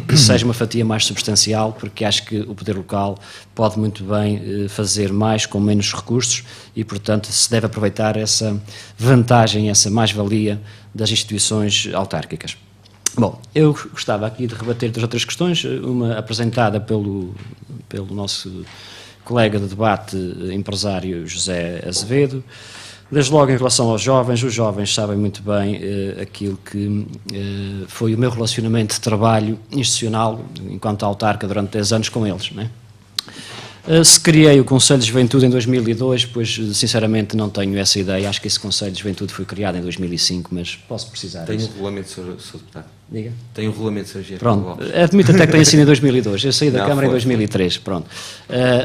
que seja uma fatia mais substancial, porque acho que o poder local pode muito bem fazer mais com menos recursos e, portanto, se deve aproveitar essa vantagem, essa mais-valia das instituições autárquicas. Bom, eu gostava aqui de rebater duas outras questões, uma apresentada pelo nosso colega de debate, empresário José Azevedo. Desde logo, em relação aos jovens, os jovens sabem muito bem aquilo que foi o meu relacionamento de trabalho institucional enquanto autarca durante 10 anos com eles, não é? Se criei o Conselho de Juventude em 2002, pois sinceramente não tenho essa ideia. Acho que esse Conselho de Juventude foi criado em 2005, mas posso precisar Tenho disso. um regulamento, Sr. Deputado. Diga. Tenho um regulamento, Sr. Engenheiro. Pronto, admito até que tenha sido em 2002, eu saí da Não, Câmara em foi. 2003, pronto.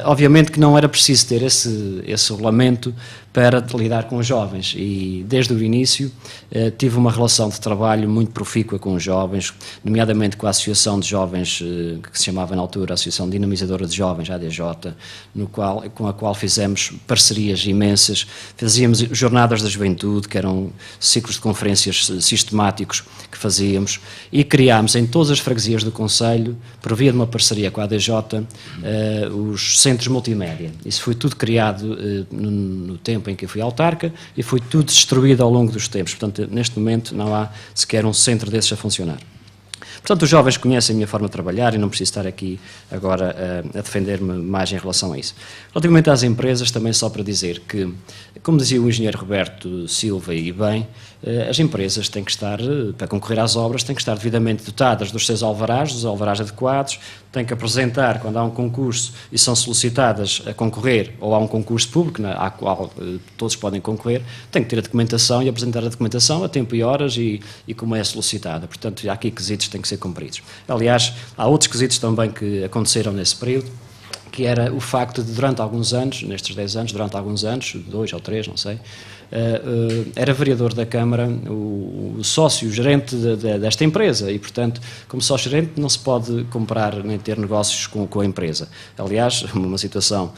Obviamente que não era preciso ter esse regulamento para lidar com os jovens e desde o início tive uma relação de trabalho muito profícua com os jovens, nomeadamente com a Associação de Jovens, que se chamava na altura Associação Dinamizadora de Jovens, ADJ, com a qual fizemos parcerias imensas, fazíamos jornadas da juventude, que eram ciclos de conferências sistemáticos que fazíamos, e criámos em todas as freguesias do Conselho, por via de uma parceria com a ADJ, os centros multimédia. Isso foi tudo criado no tempo em que eu fui autarca e foi tudo distribuído ao longo dos tempos. Portanto, neste momento não há sequer um centro desses a funcionar. Portanto, os jovens conhecem a minha forma de trabalhar e não preciso estar aqui agora a defender-me mais em relação a isso. Relativamente às empresas, também só para dizer que, como dizia o engenheiro Roberto Silva e bem, as empresas têm que estar, para concorrer às obras, têm que estar devidamente dotadas dos seus alvarás, dos alvarás adequados, têm que apresentar, quando há um concurso e são solicitadas a concorrer, ou há um concurso público, à qual todos podem concorrer, têm que ter a documentação e apresentar a documentação a tempo e horas e como é solicitada. Portanto, há aqui quesitos que têm que ser cumpridos. Aliás, há outros quesitos também que aconteceram nesse período, que era o facto de, durante alguns anos, nestes 10 anos, durante alguns anos, 2 ou 3, não sei, era vereador da Câmara o sócio-gerente desta empresa e, portanto, como sócio-gerente não se pode comprar nem ter negócios com a empresa. Aliás, uma situação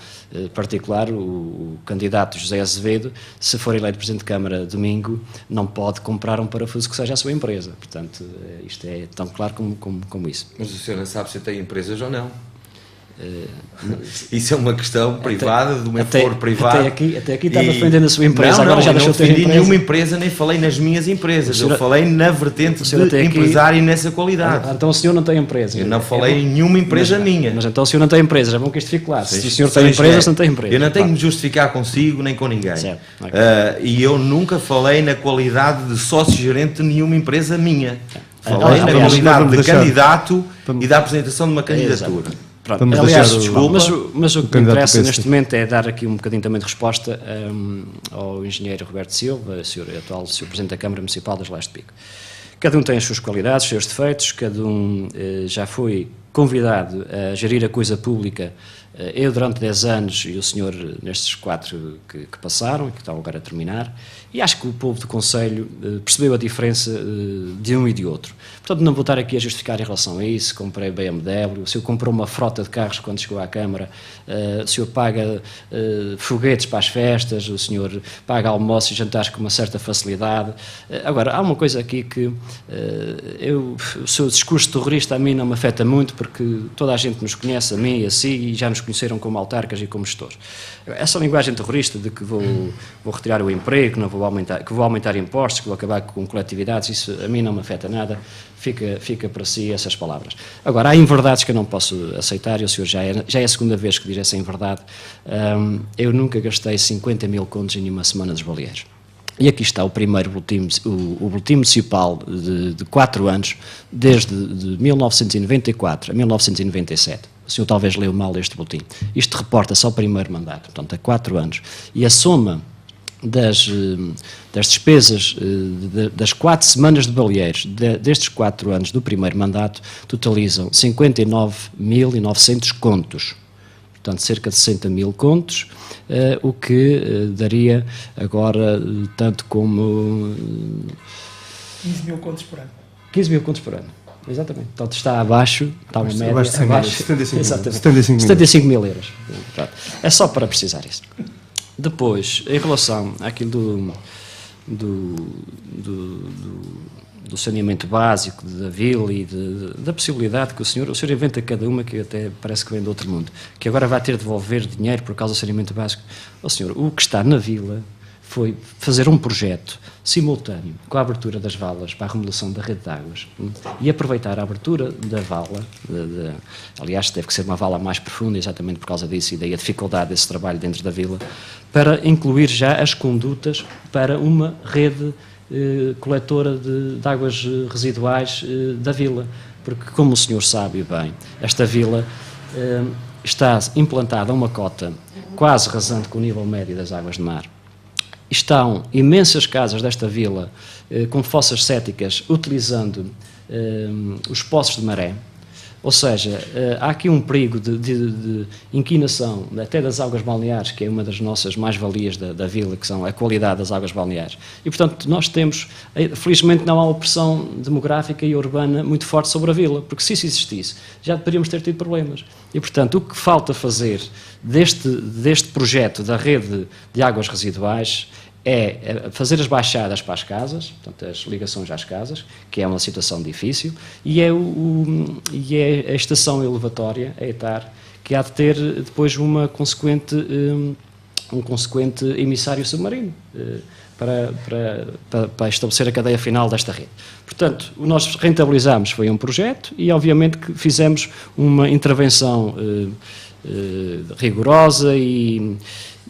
particular, o candidato José Azevedo, se for eleito Presidente de Câmara domingo, não pode comprar um parafuso que seja a sua empresa. Portanto, isto é tão claro como isso. Mas o senhor não sabe se tem empresas ou não. Isso é uma questão privada, de um foro privado. Até aqui estava defendendo a sua empresa, agora já deixou de ter empresa. Não defendi nenhuma empresa. empresa, nem falei nas minhas empresas. Senhor, eu falei na vertente de empresário nessa qualidade. Então o senhor não tem empresa. Eu não falei em nenhuma empresa minha. Mas então o senhor não tem empresa, é bom que isto fique claro. Se o senhor tem Sim, empresa, se não tem empresa. Eu não tenho que me justificar consigo nem com ninguém. Certo, okay. E eu nunca falei na qualidade de sócio-gerente de nenhuma empresa minha. Falei na qualidade de candidato e da apresentação de uma candidatura. Pronto. Aliás, desculpa, mas o que me interessa neste momento é dar aqui um bocadinho também de resposta ao engenheiro Roberto Silva, atual Sr. Presidente da Câmara Municipal das Lajes de Pico. Cada um tem as suas qualidades, os seus defeitos, cada um já foi convidado a gerir a coisa pública, eu durante 10 anos e o senhor nestes 4 que passaram e que estão agora a terminar, e acho que o povo do Conselho percebeu a diferença de um e de outro. Portanto, não vou estar aqui a justificar em relação a isso. Comprei BMW, o senhor comprou uma frota de carros quando chegou à Câmara, o senhor paga foguetes para as festas, o senhor paga almoços e jantares com uma certa facilidade. Agora, há uma coisa aqui que o seu discurso terrorista a mim não me afeta muito, porque toda a gente nos conhece, a mim e a si, e já nos conhece conheceram como autarcas e como gestores. Essa linguagem terrorista de que vou retirar o emprego, que vou aumentar impostos, que vou acabar com coletividades, isso a mim não me afeta nada, fica para si essas palavras. Agora, há inverdades que eu não posso aceitar, e o senhor já é a segunda vez que diz essa inverdade. Eu nunca gastei 50 mil contos em uma semana dos baleeiros. E aqui está o primeiro boletim, o boletim municipal de 4 anos, desde 1994 a 1997. O senhor talvez leu mal este boletim. Isto reporta-se ao primeiro mandato, portanto, a 4 anos. E a soma das despesas das 4 semanas de baleeiros destes 4 anos do primeiro mandato totalizam 59.900 contos. Portanto, cerca de 60 mil contos, o que daria agora tanto como... 15 mil contos por ano. 15 mil contos por ano, exatamente. Portanto, está abaixo, está uma média abaixo. 75 mil euros. Portanto, é só para precisar isso. Depois, em relação àquilo do saneamento básico da vila e da possibilidade que o senhor inventa cada uma que até parece que vem do outro mundo, que agora vai ter de devolver dinheiro por causa do saneamento básico. Senhor, o que está na vila foi fazer um projeto simultâneo com a abertura das valas para a remodelação da rede de águas e aproveitar a abertura da vala, aliás, teve que ser uma vala mais profunda exatamente por causa disso e daí a dificuldade desse trabalho dentro da vila, para incluir já as condutas para uma rede coletora de águas residuais da vila, porque, como o senhor sabe bem, esta vila está implantada a uma cota quase rasante com o nível médio das águas de mar. Estão imensas casas desta vila com fossas céticas utilizando os poços de maré, ou seja, há aqui um perigo de inquinação até das águas balneares, que é uma das nossas mais-valias da vila, que são a qualidade das águas balneares. E, portanto, nós temos, felizmente não há uma pressão demográfica e urbana muito forte sobre a vila, porque se isso existisse, já poderíamos ter tido problemas. E, portanto, o que falta fazer deste projeto da rede de águas residuais é fazer as baixadas para as casas, portanto, as ligações às casas, que é uma situação difícil, e é a estação elevatória, a ETAR, que há de ter depois um consequente emissário submarino para estabelecer a cadeia final desta rede. Portanto, nós rentabilizámos, foi um projeto, e obviamente que fizemos uma intervenção rigorosa e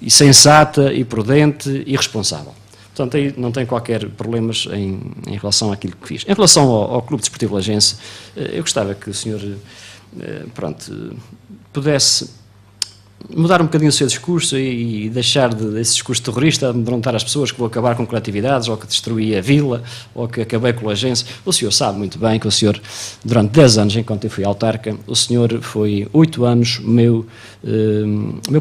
sensata e prudente e responsável. Portanto, aí não tem qualquer problemas em relação àquilo que fiz. Em relação ao Clube Desportivo Lagense, eu gostava que o senhor pudesse mudar um bocadinho o seu discurso e deixar desse discurso terrorista, amedrontar as pessoas que vou acabar com coletividades, ou que destruí a vila, ou que acabei com a Lagense. O senhor sabe muito bem que o senhor, durante 10 anos, enquanto eu fui autarca, o senhor foi 8 anos meu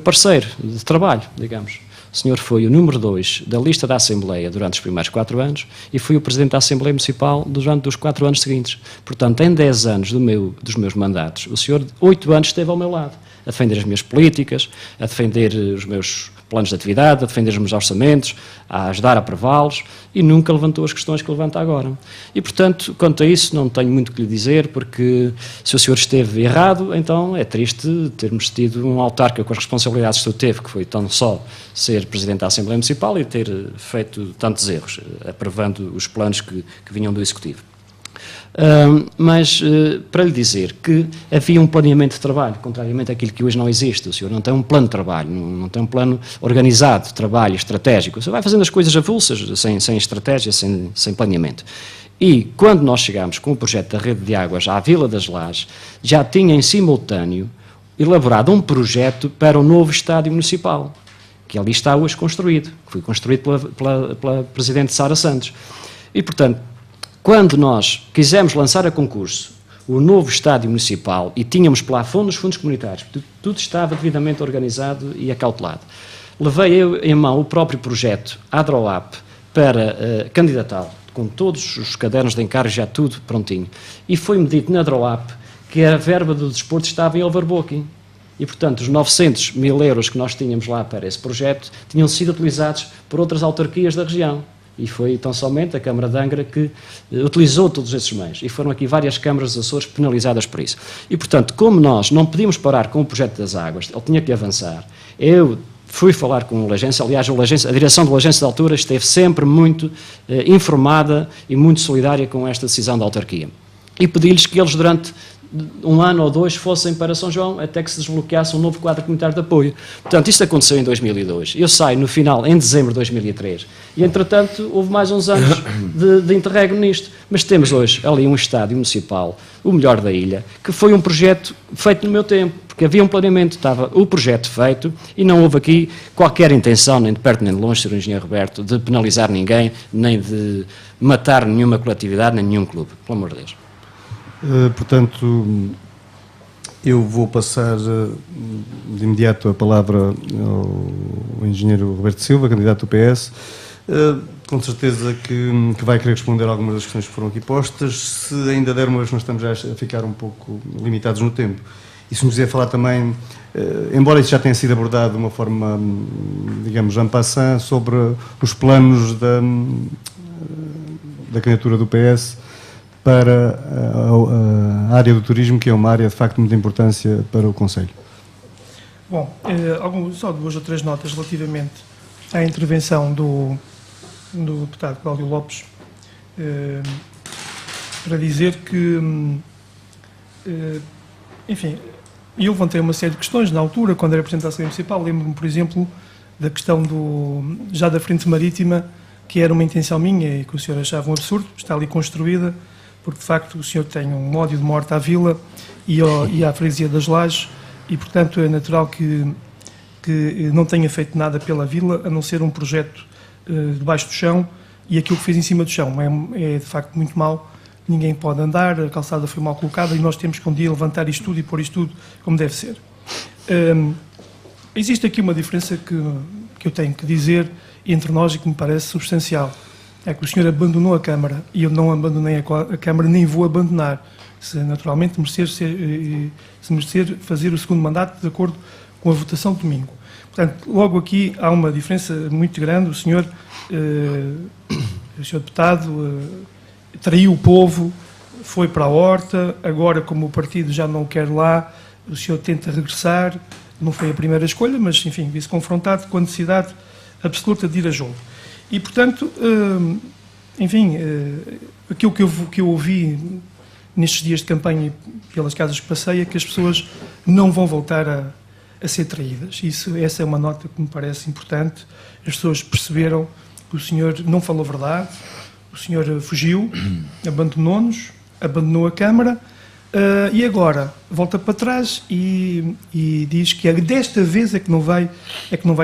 parceiro de trabalho, digamos. O senhor foi o número 2 da lista da Assembleia durante os primeiros 4 anos e fui o Presidente da Assembleia Municipal durante os 4 anos seguintes. Portanto, em 10 anos dos meus mandatos, o senhor 8 anos esteve ao meu lado, a defender as minhas políticas, a defender os meus planos de atividade, a defender os meus orçamentos, a ajudar a aprová-los, e nunca levantou as questões que levanta agora. E, portanto, quanto a isso, não tenho muito que lhe dizer, porque se o senhor esteve errado, então é triste termos tido um autarca com as responsabilidades que o teve, que foi tão só ser Presidente da Assembleia Municipal e ter feito tantos erros, aprovando os planos que vinham do Executivo. Mas para lhe dizer que havia um planeamento de trabalho, contrariamente àquilo que hoje não existe. O senhor não tem um plano de trabalho, não tem um plano organizado de trabalho, estratégico. O senhor vai fazendo as coisas avulsas, sem estratégia, sem planeamento. E quando nós chegámos com o projeto da rede de águas à Vila das Lajes, já tinha em simultâneo elaborado um projeto para o novo estádio municipal, que ali está hoje construído, que foi construído pela Presidente Sara Santos. E, portanto, quando nós quisemos lançar a concurso o novo estádio municipal e tínhamos plafond nos fundos comunitários, tudo estava devidamente organizado e acautelado, levei eu em mão o próprio projeto ADROAP para candidatá-lo, com todos os cadernos de encargo já tudo prontinho, e foi-me dito na ADROAP que a verba do desporto estava em overbooking. E, portanto, os 900 mil euros que nós tínhamos lá para esse projeto tinham sido utilizados por outras autarquias da região. E foi tão somente a Câmara de Angra que utilizou todos esses meios. E foram aqui várias câmaras dos Açores penalizadas por isso. E, portanto, como nós não podíamos parar com o projeto das águas, ele tinha que avançar. Eu fui falar com o Lagência, aliás, a direção do Lagência da altura esteve sempre muito informada e muito solidária com esta decisão da autarquia. E pedi-lhes que eles, durante 1 ano ou 2, fossem para São João até que se desbloqueasse um novo quadro comunitário de apoio. Portanto, isto aconteceu em 2002. Eu saio no final, em dezembro de 2003. E, entretanto, houve mais uns anos de interregno nisto. Mas temos hoje ali um estádio municipal, o melhor da ilha, que foi um projeto feito no meu tempo, porque havia um planeamento, estava o projeto feito e não houve aqui qualquer intenção, nem de perto nem de longe, Sr. Engenheiro Roberto, de penalizar ninguém, nem de matar nenhuma coletividade, nem nenhum clube. Pelo amor de Deus. Portanto, eu vou passar de imediato a palavra ao engenheiro Roberto Silva, candidato do PS. Com certeza que vai querer responder a algumas das questões que foram aqui postas. Se ainda der uma vez, nós estamos já a ficar um pouco limitados no tempo. E se nos quiser falar também, embora isso já tenha sido abordado de uma forma, digamos, en passant, sobre os planos da candidatura do PS para a área do turismo, que é uma área de facto de muita importância para o Conselho. Bom, só 2 ou 3 notas relativamente à intervenção do deputado Cláudio Lopes, para dizer que, enfim, eu levantei uma série de questões na altura, quando era Presidente da Assembleia Municipal. Lembro-me, por exemplo, da questão já da Frente Marítima, que era uma intenção minha e que o senhor achava um absurdo, está ali construída, porque de facto o senhor tem um ódio de morte à vila e à freguesia das Lajes, e portanto é natural que não tenha feito nada pela vila, a não ser um projeto debaixo do chão, e aquilo que fez em cima do chão é de facto muito mau. Ninguém pode andar, a calçada foi mal colocada e nós temos que um dia levantar isto tudo e pôr isto tudo como deve ser. Existe aqui uma diferença que eu tenho que dizer entre nós e que me parece substancial. É que o senhor abandonou a Câmara e eu não abandonei a Câmara, nem vou abandonar, se naturalmente merecer fazer o segundo mandato de acordo com a votação de domingo. Portanto, logo aqui há uma diferença muito grande. O senhor deputado traiu o povo, foi para a horta, agora como o partido já não o quer lá, o senhor tenta regressar, não foi a primeira escolha, mas enfim, vi-se confrontado com a necessidade absoluta de ir a jogo. E portanto, enfim, aquilo que eu ouvi nestes dias de campanha e pelas casas que passei é que as pessoas não vão voltar a ser traídas. Essa é uma nota que me parece importante. As pessoas perceberam que o senhor não falou a verdade, o senhor fugiu, abandonou-nos, abandonou a Câmara e agora volta para trás e diz que desta vez é que não vai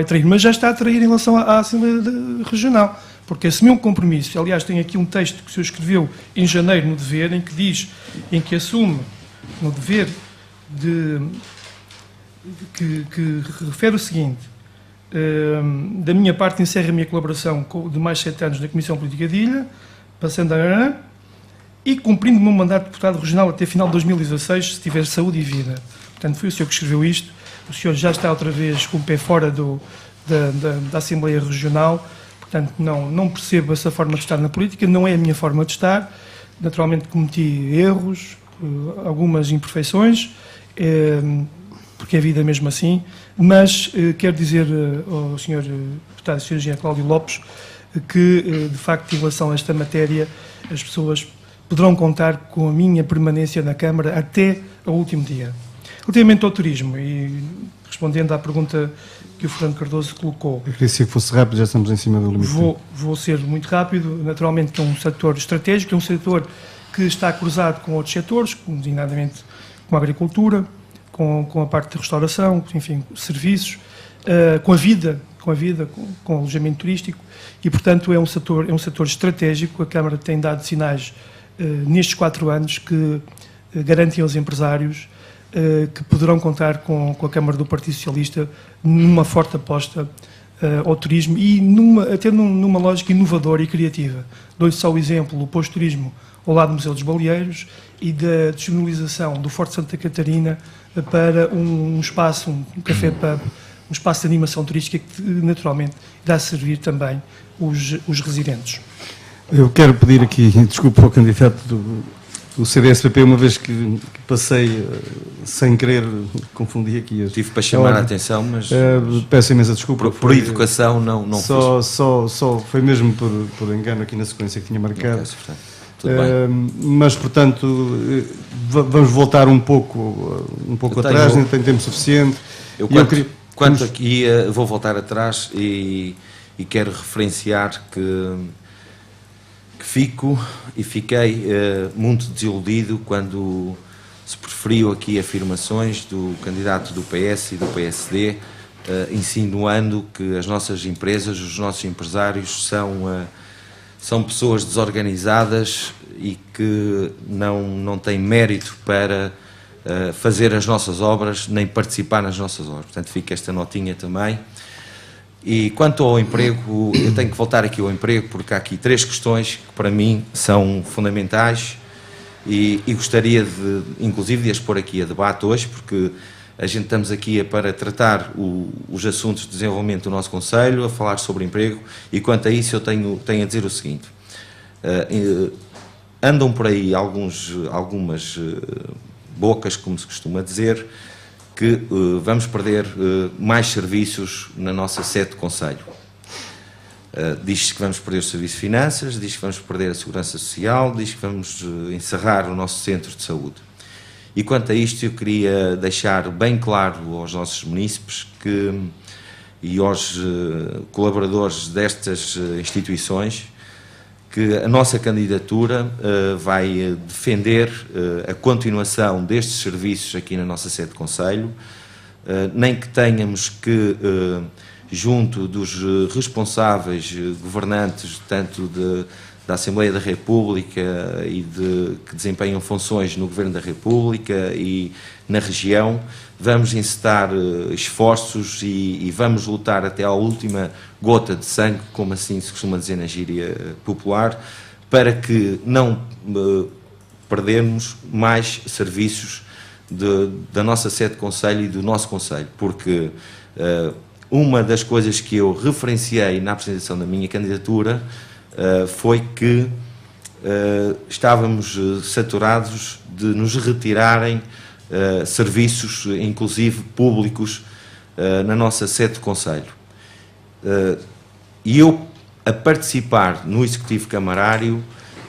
trair, mas já está a trair em relação à Assembleia Regional, porque assumiu um compromisso. Aliás, tem aqui um texto que o senhor escreveu em janeiro no Dever, em que assume no Dever que refere o seguinte: da minha parte encerro a minha colaboração de mais 7 anos na Comissão Política de Ilha, passando a e cumprindo o meu mandato de deputado regional até final de 2016, se tiver saúde e vida. Portanto, foi o senhor que escreveu isto. O senhor já está outra vez com o pé fora da Assembleia Regional. Portanto, não percebo essa forma de estar na política, não é a minha forma de estar. Naturalmente cometi erros, algumas imperfeições, porque é a vida mesmo assim, mas quero dizer ao senhor deputado, Sr. Engenheiro Cláudio Lopes, que de facto em relação a esta matéria as pessoas poderão contar com a minha permanência na Câmara até ao último dia. Relativamente ao turismo, e respondendo à pergunta que o Fernando Cardoso colocou... Eu queria que fosse rápido, já estamos em cima do limite. Vou ser muito rápido. Naturalmente que é um setor estratégico, é um setor que está cruzado com outros setores, designadamente com a agricultura, com a parte de restauração, enfim, serviços, com a vida, com o alojamento turístico, e portanto é um setor estratégico. A Câmara tem dado sinais nestes 4 anos que garantem aos empresários que poderão contar com a Câmara do Partido Socialista numa forte aposta ao turismo e até numa lógica inovadora e criativa. Dou-lhe só o exemplo: o posto de turismo ao lado do Museu dos Baleeiros e da disponibilização do Forte Santa Catarina para um espaço, um café-pub um espaço de animação turística que naturalmente irá servir também os residentes. Eu quero pedir aqui desculpa ao candidato do CDS-PP, uma vez que passei sem querer, confundi aqui. Tive para chamar a atenção, mas peço imensa desculpa. Por educação não só foi mesmo por engano aqui na sequência que tinha marcado. Tudo bem. Mas, portanto, vamos voltar um pouco atrás, não tem tempo suficiente. Quanto aqui, vou voltar atrás e quero referenciar que fiquei muito desiludido quando se preferiu aqui afirmações do candidato do PS e do PSD, insinuando que as nossas empresas, os nossos empresários são pessoas desorganizadas e que não têm mérito para fazer as nossas obras, nem participar nas nossas obras. Portanto, fica esta notinha também. E quanto ao emprego, eu tenho que voltar aqui ao emprego, porque há aqui 3 questões que para mim são fundamentais e gostaria inclusive de as pôr aqui a debate hoje, porque a gente estamos aqui para tratar os assuntos de desenvolvimento do nosso Conselho, a falar sobre emprego, e quanto a isso eu tenho a dizer o seguinte: andam por aí algumas bocas, como se costuma dizer, que vamos perder mais serviços na nossa sede de Conselho. Diz-se que vamos perder o Serviço de Finanças, diz que vamos perder a Segurança Social, diz que vamos encerrar o nosso Centro de Saúde. E quanto a isto eu queria deixar bem claro aos nossos munícipes e aos colaboradores destas instituições que a nossa candidatura vai defender a continuação destes serviços aqui na nossa sede de Conselho, nem que tenhamos que, junto dos responsáveis governantes, tanto da Assembleia da República e que desempenham funções no Governo da República e na região, vamos encetar esforços e vamos lutar até à última gota de sangue, como assim se costuma dizer na gíria popular, para que não perdermos mais serviços da nossa sede de Conselho e do nosso Conselho, porque uma das coisas que eu referenciei na apresentação da minha candidatura foi que estávamos saturados de nos retirarem serviços, inclusive públicos, na nossa sede de Conselho. E eu, a participar no Executivo Camarário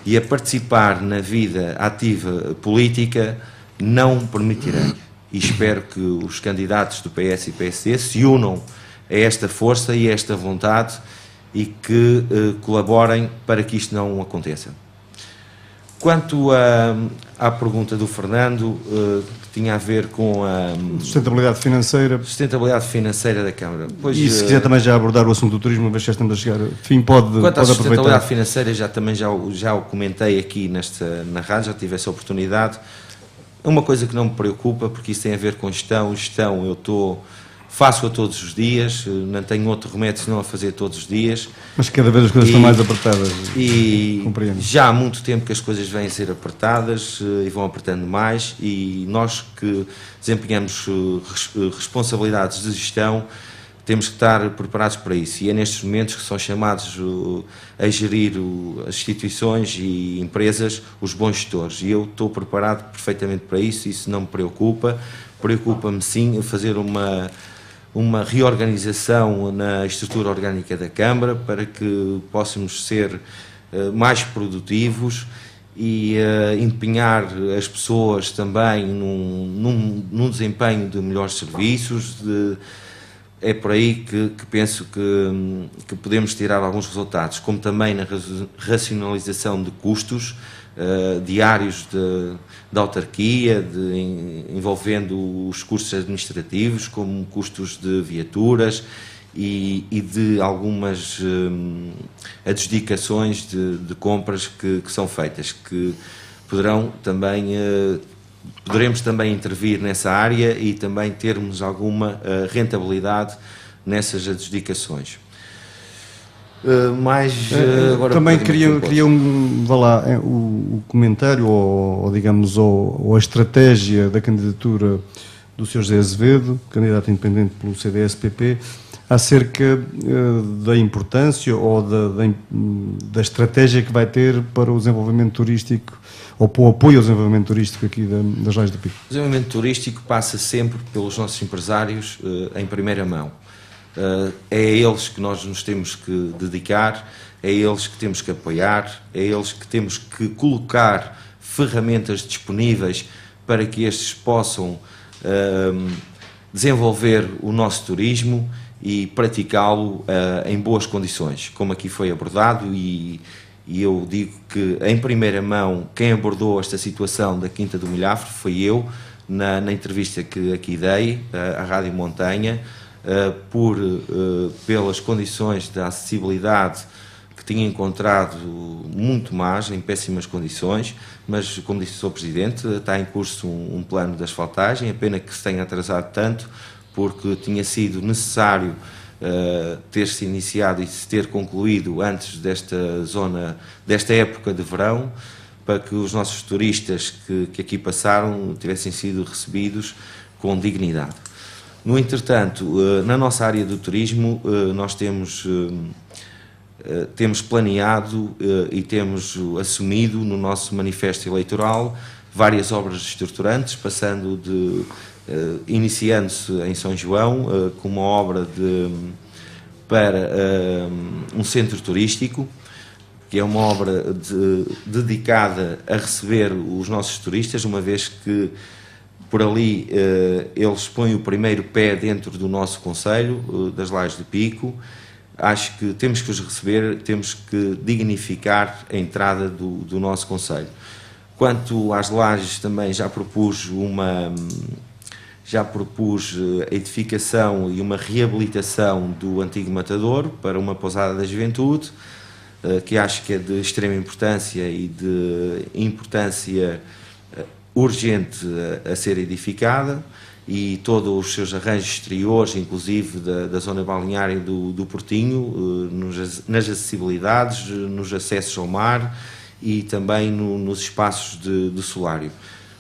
e a participar na vida ativa política, não permitirei. E espero que os candidatos do PS e PSD se unam a esta força e a esta vontade e que colaborem para que isto não aconteça. Quanto à pergunta do Fernando, que tinha a ver com a sustentabilidade financeira da Câmara. Pois, e se quiser também já abordar o assunto do turismo, uma vez que já estamos a chegar, enfim, pode aproveitar. Quanto à sustentabilidade financeira, já o comentei aqui na rádio, já tive essa oportunidade. É uma coisa que não me preocupa, porque isso tem a ver com gestão. Faço-a todos os dias, não tenho outro remédio senão a fazer todos os dias. Mas cada vez as coisas estão mais apertadas. E compreendo. Já há muito tempo que as coisas vêm a ser apertadas e vão apertando mais, e nós que desempenhamos responsabilidades de gestão temos que estar preparados para isso. E é nestes momentos que são chamados a gerir as instituições e empresas os bons gestores. E eu estou preparado perfeitamente para isso não me preocupa. Preocupa-me sim fazer uma reorganização na estrutura orgânica da Câmara para que possamos ser mais produtivos e empenhar as pessoas também num desempenho de melhores serviços. É por aí que penso que podemos tirar alguns resultados, como também na racionalização de custos diários da autarquia, envolvendo os custos administrativos, como custos de viaturas e de algumas adjudicações de compras que são feitas, que poderemos também intervir nessa área e também termos alguma rentabilidade nessas adjudicações. Agora também queria o comentário ou digamos a estratégia da candidatura do Sr. José Azevedo, candidato independente pelo CDS-PP, acerca da importância ou da estratégia que vai ter para o desenvolvimento turístico ou para o apoio ao desenvolvimento turístico aqui das Lajes do Pico. O desenvolvimento turístico passa sempre pelos nossos empresários em primeira mão. É a eles que nós nos temos que dedicar, é a eles que temos que apoiar, é a eles que temos que colocar ferramentas disponíveis para que estes possam desenvolver o nosso turismo e praticá-lo em boas condições, como aqui foi abordado, e eu digo que, em primeira mão, quem abordou esta situação da Quinta do Milhafre foi eu, na entrevista que aqui dei à Rádio Montanha, pelas condições da acessibilidade que tinha encontrado muito mais, em péssimas condições, mas, como disse o Sr. Presidente, está em curso um plano de asfaltagem, a pena que se tenha atrasado tanto, porque tinha sido necessário ter-se iniciado e se ter concluído antes desta época de verão, para que os nossos turistas que aqui passaram tivessem sido recebidos com dignidade. No entretanto, na nossa área do turismo, nós temos planeado e temos assumido no nosso manifesto eleitoral várias obras estruturantes, iniciando-se em São João com uma obra para um centro turístico, que é uma obra dedicada a receber os nossos turistas, uma vez que por ali eles põem o primeiro pé dentro do nosso concelho, das Lajes do Pico. Acho que temos que os receber, temos que dignificar a entrada do nosso concelho. Quanto às lajes, também já propus a edificação e uma reabilitação do antigo matadouro para uma pousada da juventude, que acho que é de extrema importância e de importância urgente a ser edificada, e todos os seus arranjos exteriores, inclusive da zona balneária do Portinho, nas acessibilidades, nos acessos ao mar e também nos espaços de solário.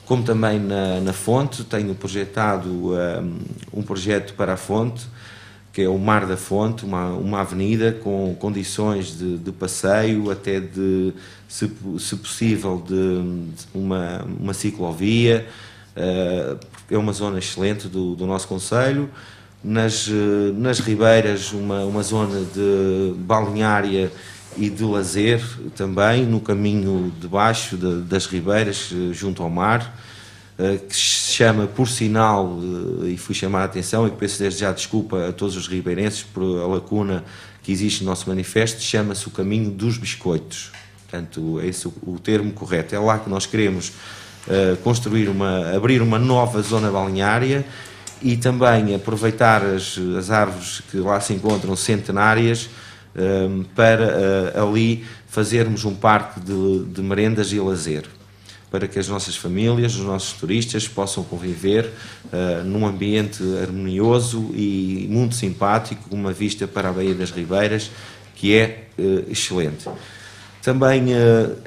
Como também na fonte, tenho projetado um projeto para a fonte, que é o Mar da Fonte, uma avenida com condições de passeio, até se possível, de uma ciclovia. É uma zona excelente do nosso concelho. Nas ribeiras, uma zona de balneária e de lazer também, no caminho de baixo das ribeiras, junto ao mar, que se chama, por sinal, e fui chamar a atenção, e peço desde já desculpa a todos os ribeirenses por a lacuna que existe no nosso manifesto, chama-se o Caminho dos Biscoitos. Portanto, é esse o termo correto. É lá que nós queremos abrir uma nova zona balneária e também aproveitar as árvores que lá se encontram centenárias, para ali fazermos um parque de merendas e lazer, para que as nossas famílias, os nossos turistas possam conviver num ambiente harmonioso e muito simpático, com uma vista para a Baía das Ribeiras, que é excelente. Também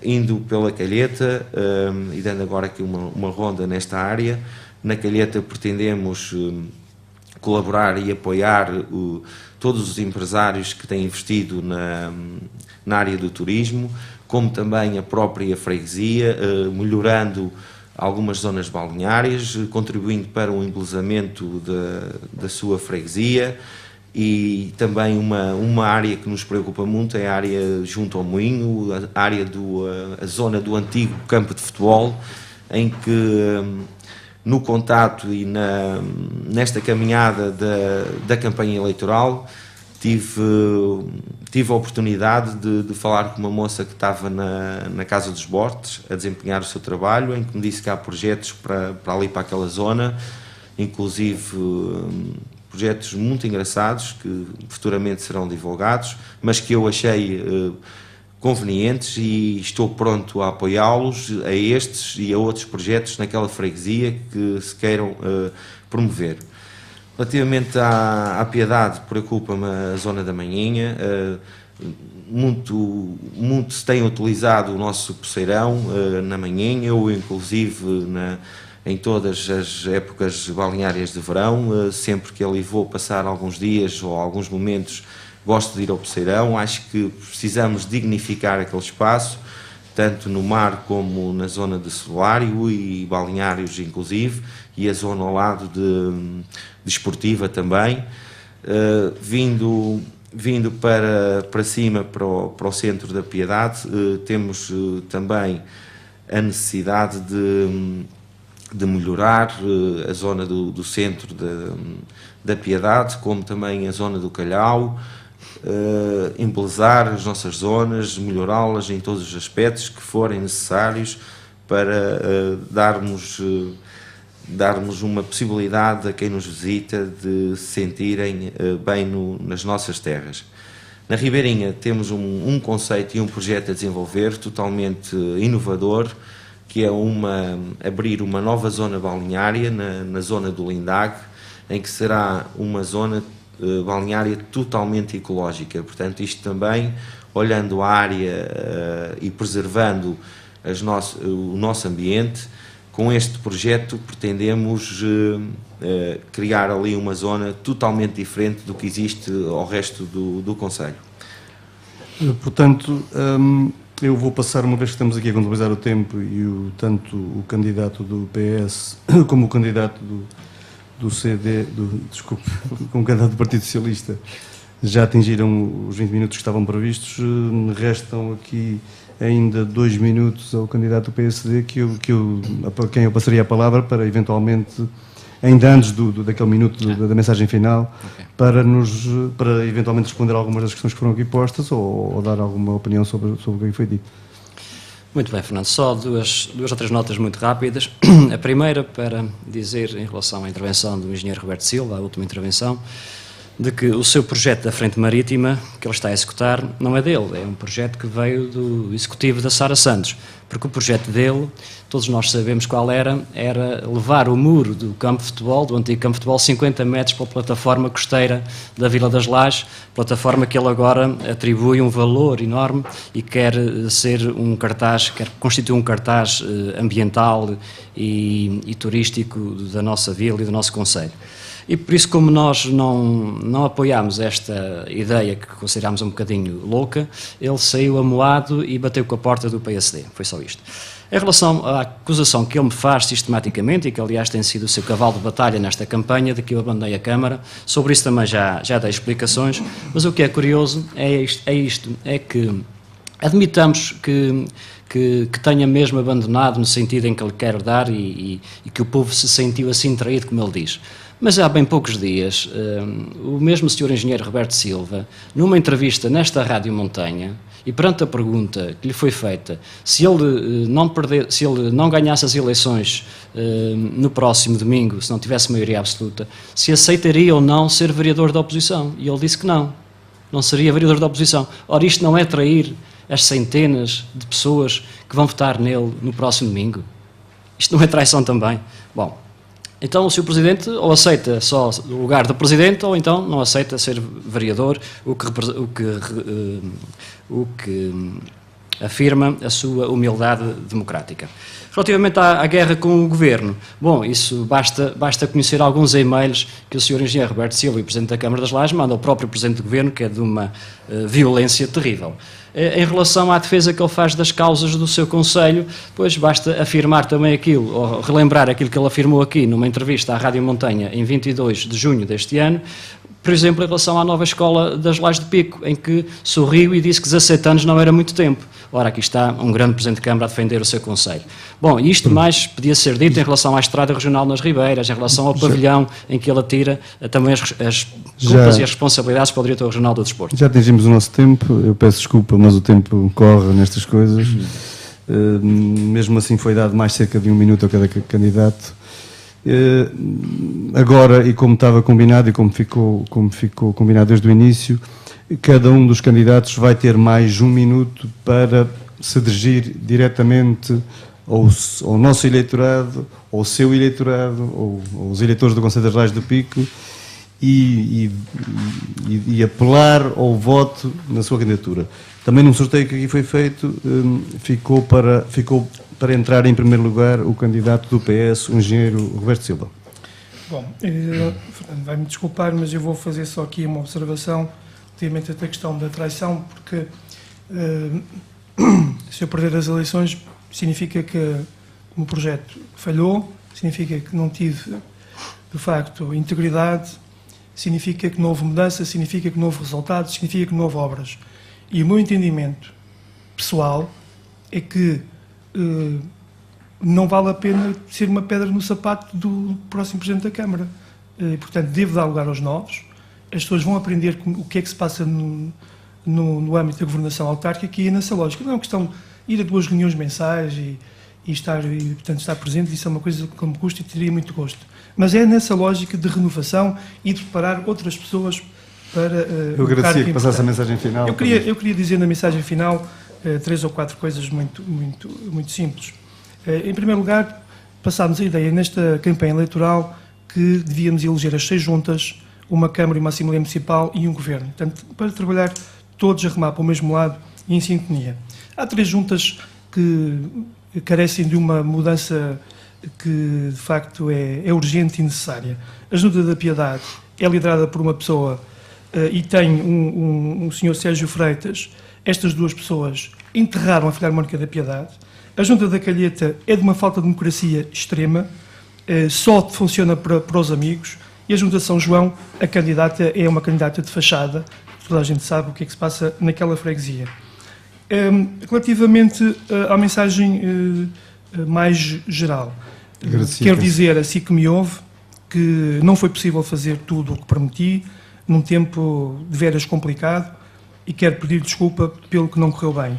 indo pela Calheta, e dando agora aqui uma ronda nesta área, na Calheta pretendemos colaborar e apoiar todos os empresários que têm investido na área do turismo, como também a própria freguesia, melhorando algumas zonas balneárias, contribuindo para o embelezamento da sua freguesia, e também uma área que nos preocupa muito é a área junto ao Moinho, a zona do antigo campo de futebol, em que no contato e nesta caminhada da campanha eleitoral tive a oportunidade de falar com uma moça que estava na Casa dos Bortes a desempenhar o seu trabalho, em que me disse que há projetos para aquela zona, inclusive projetos muito engraçados que futuramente serão divulgados, mas que eu achei convenientes, e estou pronto a apoiá-los, a estes e a outros projetos naquela freguesia que se queiram promover. Relativamente à Piedade, preocupa-me a zona da Manhinha. Muito se tem utilizado o nosso poceirão na Manhinha. Eu, inclusive, em todas as épocas balneárias de verão. Sempre que ali vou passar alguns dias ou alguns momentos, gosto de ir ao Poceirão. Acho que precisamos dignificar aquele espaço, tanto no mar como na zona de solário e balneários inclusive, e a zona ao lado de esportiva também. Vindo para cima, para o centro da Piedade, temos também a necessidade de melhorar a zona do centro da Piedade, como também a zona do Calhau, embelezar as nossas zonas, melhorá-las em todos os aspectos que forem necessários para darmos uma possibilidade a quem nos visita de se sentirem bem nas nossas terras. Na Ribeirinha temos um conceito e um projeto a desenvolver totalmente inovador, que é abrir uma nova zona balneária na zona do Lindague, em que será uma zona balneária totalmente ecológica. Portanto, isto também, olhando a área e preservando o nosso ambiente, com este projeto pretendemos criar ali uma zona totalmente diferente do que existe ao resto do concelho. Portanto, eu vou passar, uma vez que estamos aqui a contabilizar o tempo, e tanto o candidato do PS como o candidato do CD, como o candidato do Partido Socialista, já atingiram os 20 minutos que estavam previstos. Restam aqui ainda 2 minutos ao candidato do PSD, a quem eu passaria a palavra para eventualmente, ainda antes daquele minuto da mensagem final, para eventualmente responder algumas das questões que foram aqui postas ou dar alguma opinião sobre o que foi dito. Muito bem, Fernando. Só duas ou três notas muito rápidas. A primeira, para dizer, em relação à intervenção do engenheiro Roberto Silva, a última intervenção, de que o seu projeto da Frente Marítima, que ele está a executar, não é dele, é um projeto que veio do executivo da Sara Santos, porque o projeto dele, todos nós sabemos qual era levar o muro do campo de futebol, do antigo campo de futebol, 50 metros para a plataforma costeira da Vila das Lajes, plataforma que ele agora atribui um valor enorme e quer constituir um cartaz ambiental e turístico da nossa vila e do nosso concelho. E por isso, como nós não apoiámos esta ideia que considerámos um bocadinho louca, ele saiu amuado e bateu com a porta do PSD. Foi só isto. Em relação à acusação que ele me faz sistematicamente, e que aliás tem sido o seu cavalo de batalha nesta campanha, de que eu abandonei a Câmara, sobre isso também já dei explicações, mas o que é curioso é que admitamos que tenha mesmo abandonado no sentido em que ele quer dar e que o povo se sentiu assim traído, como ele diz. Mas há bem poucos dias, o mesmo Sr. Engenheiro Roberto Silva, numa entrevista nesta Rádio Montanha, e perante a pergunta que lhe foi feita, se ele não ganhasse as eleições no próximo domingo, se não tivesse maioria absoluta, se aceitaria ou não ser vereador da oposição. E ele disse que não seria vereador da oposição. Ora, isto não é trair as centenas de pessoas que vão votar nele no próximo domingo? Isto não é traição também? Bom, então o Sr. Presidente ou aceita só o lugar de Presidente ou então não aceita ser vereador, o que afirma a sua humildade democrática. Relativamente à guerra com o Governo, bom, isso basta conhecer alguns e-mails que o Sr. Engenheiro Roberto Silva, e Presidente da Câmara das Lajes, manda ao próprio Presidente do Governo, que é de uma violência terrível. Em relação à defesa que ele faz das causas do seu Conselho, pois basta afirmar também aquilo, ou relembrar aquilo que ele afirmou aqui numa entrevista à Rádio Montanha em 22 de junho deste ano, por exemplo, em relação à nova escola das Lajes de Pico, em que sorriu e disse que 17 anos não era muito tempo. Ora, aqui está um grande Presidente de Câmara a defender o seu Conselho. Bom, isto mais podia ser dito em relação à Estrada Regional nas Ribeiras, em relação ao pavilhão em que ele atira também as culpas e as responsabilidades para o Diretor Regional do Desporto. Já atingimos o nosso tempo, eu peço desculpa, mas o tempo corre nestas coisas. Mesmo assim foi dado mais cerca de 1 minuto a cada candidato. Agora, e como estava combinado e como ficou combinado desde o início, cada um dos candidatos vai ter mais 1 minuto para se dirigir diretamente ao nosso eleitorado, ao seu eleitorado, ou aos eleitores do Conselho das Lajes do Pico, e apelar ao voto na sua candidatura. Também num sorteio que aqui foi feito, ficou para entrar em primeiro lugar o candidato do PS, o engenheiro Roberto Silva. Bom, Fernando, vai-me desculpar, mas eu vou fazer só aqui uma observação relativamente a questão da traição, porque se eu perder as eleições, significa que o meu projeto falhou, significa que não tive, de facto, integridade, significa que não houve mudança, significa que não houve resultados, significa que não houve obras. E o meu entendimento pessoal é que não vale a pena ser uma pedra no sapato do próximo Presidente da Câmara. Portanto, devo dar lugar aos novos. As pessoas vão aprender o que é que se passa no âmbito da governação autárquica, e é nessa lógica. Não é uma questão de ir a 2 reuniões mensais e portanto, estar presente. Isso é uma coisa que me custa e teria muito gosto. Mas é nessa lógica de renovação e de preparar outras pessoas para... Eu agradecia que passasse a mensagem final. Eu queria dizer na mensagem final 3 ou 4 coisas muito simples. Em primeiro lugar, passámos a ideia nesta campanha eleitoral que devíamos eleger as 6 juntas, uma Câmara e uma Assembleia Municipal e um Governo. Portanto, para trabalhar todos a remar para o mesmo lado e em sintonia. Há 3 juntas que carecem de uma mudança que, de facto, é urgente e necessária. A Junta da Piedade é liderada por uma pessoa e tem um senhor Sérgio Freitas. Estas 2 pessoas enterraram a Filarmónica da Piedade. A Junta da Calheta é de uma falta de democracia extrema, só funciona para os amigos, e a Junta de São João, a candidata é uma candidata de fachada, toda a gente sabe o que é que se passa naquela freguesia. Relativamente à mensagem mais geral, quero dizer, assim que me ouve, que não foi possível fazer tudo o que prometi, num tempo de veras complicado, e quero pedir desculpa pelo que não correu bem.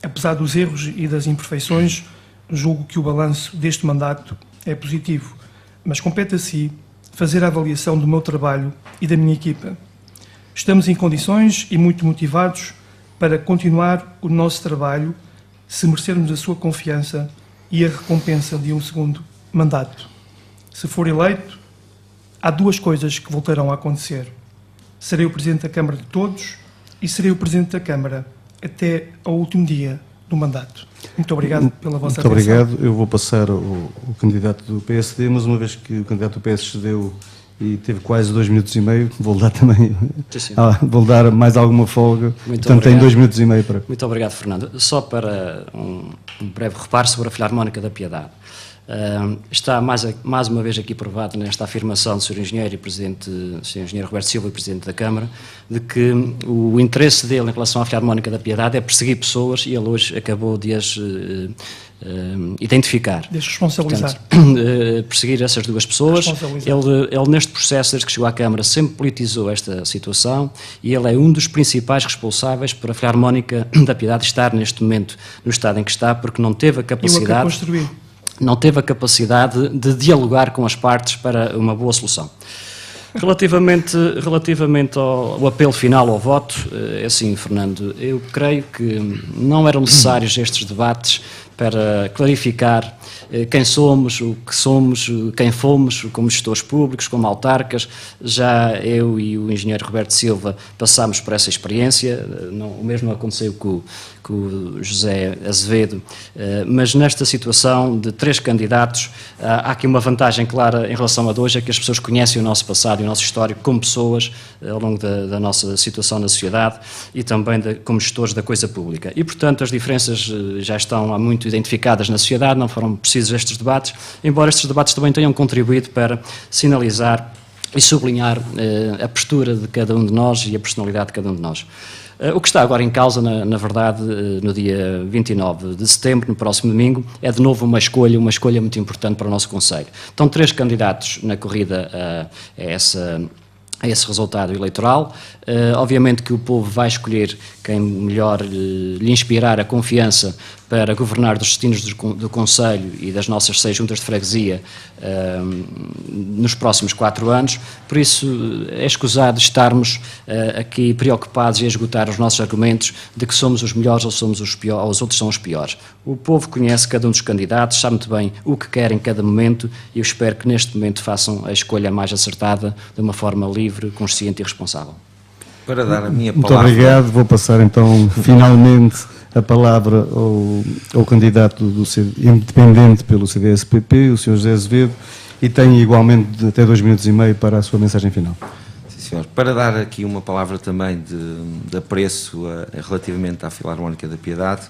Apesar dos erros e das imperfeições, julgo que o balanço deste mandato é positivo, mas compete a si fazer a avaliação do meu trabalho e da minha equipa. Estamos em condições e muito motivados para continuar o nosso trabalho, se merecermos a sua confiança e a recompensa de um segundo mandato. Se for eleito, há 2 coisas que voltarão a acontecer. Serei o Presidente da Câmara de todos e serei o Presidente da Câmara até ao último dia do mandato. Muito obrigado pela vossa atenção. Muito obrigado. Eu vou passar o candidato do PSD, mas uma vez que o candidato do PS cedeu e teve quase 2 minutos e meio, vou dar também, vou dar mais alguma folga. Portanto, tem 2 minutos e meio para... Muito obrigado, Fernando. Só para um breve reparo sobre a Filarmónica da Piedade. Está mais uma vez aqui provado nesta afirmação do Sr. Engenheiro e Presidente, Sr. Engenheiro Roberto Silva e Presidente da Câmara, de que o interesse dele em relação à Filarmónica da Piedade é perseguir pessoas, e ele hoje acabou de as identificar. Desresponsabilizar. Perseguir essas 2 pessoas. Ele, neste processo, desde que chegou à Câmara, sempre politizou esta situação, e ele é um dos principais responsáveis por a Filarmónica da Piedade estar neste momento no estado em que está, porque não teve a capacidade... não teve a capacidade de dialogar com as partes para uma boa solução. Relativamente ao apelo final ao voto, é assim, Fernando, eu creio que não eram necessários estes debates para clarificar quem somos, o que somos, quem fomos, como gestores públicos, como autarcas. Já eu e o engenheiro Roberto Silva passámos por essa experiência, o mesmo aconteceu com o José Azevedo, mas nesta situação de 3 candidatos, há aqui uma vantagem clara em relação a 2, é que as pessoas conhecem o nosso passado e o nosso histórico como pessoas ao longo da nossa situação na sociedade e também como gestores da coisa pública. E, portanto, as diferenças já estão há muito identificadas na sociedade, não foram precisos estes debates, embora estes debates também tenham contribuído para sinalizar e sublinhar a postura de cada um de nós e a personalidade de cada um de nós. O que está agora em causa, na verdade, no dia 29 de setembro, no próximo domingo, é de novo uma escolha muito importante para o nosso Conselho. Estão 3 candidatos na corrida a esse resultado eleitoral. Obviamente que o povo vai escolher quem melhor lhe inspirar a confiança para governar dos destinos do Conselho e das nossas 6 juntas de freguesia nos próximos 4 anos, por isso é escusado estarmos aqui preocupados e a esgotar os nossos argumentos de que somos os melhores ou somos os piores, ou os outros são os piores. O povo conhece cada um dos candidatos, sabe muito bem o que quer em cada momento e eu espero que neste momento façam a escolha mais acertada de uma forma livre, consciente e responsável. Para dar a minha Muito palavra... obrigado. Vou passar então finalmente a palavra ao candidato independente pelo CDS-PP, o Sr. José Azevedo, e tem igualmente até 2 minutos e meio para a sua mensagem final. Sim, senhor. Para dar aqui uma palavra também de apreço relativamente à Filarmónica da Piedade,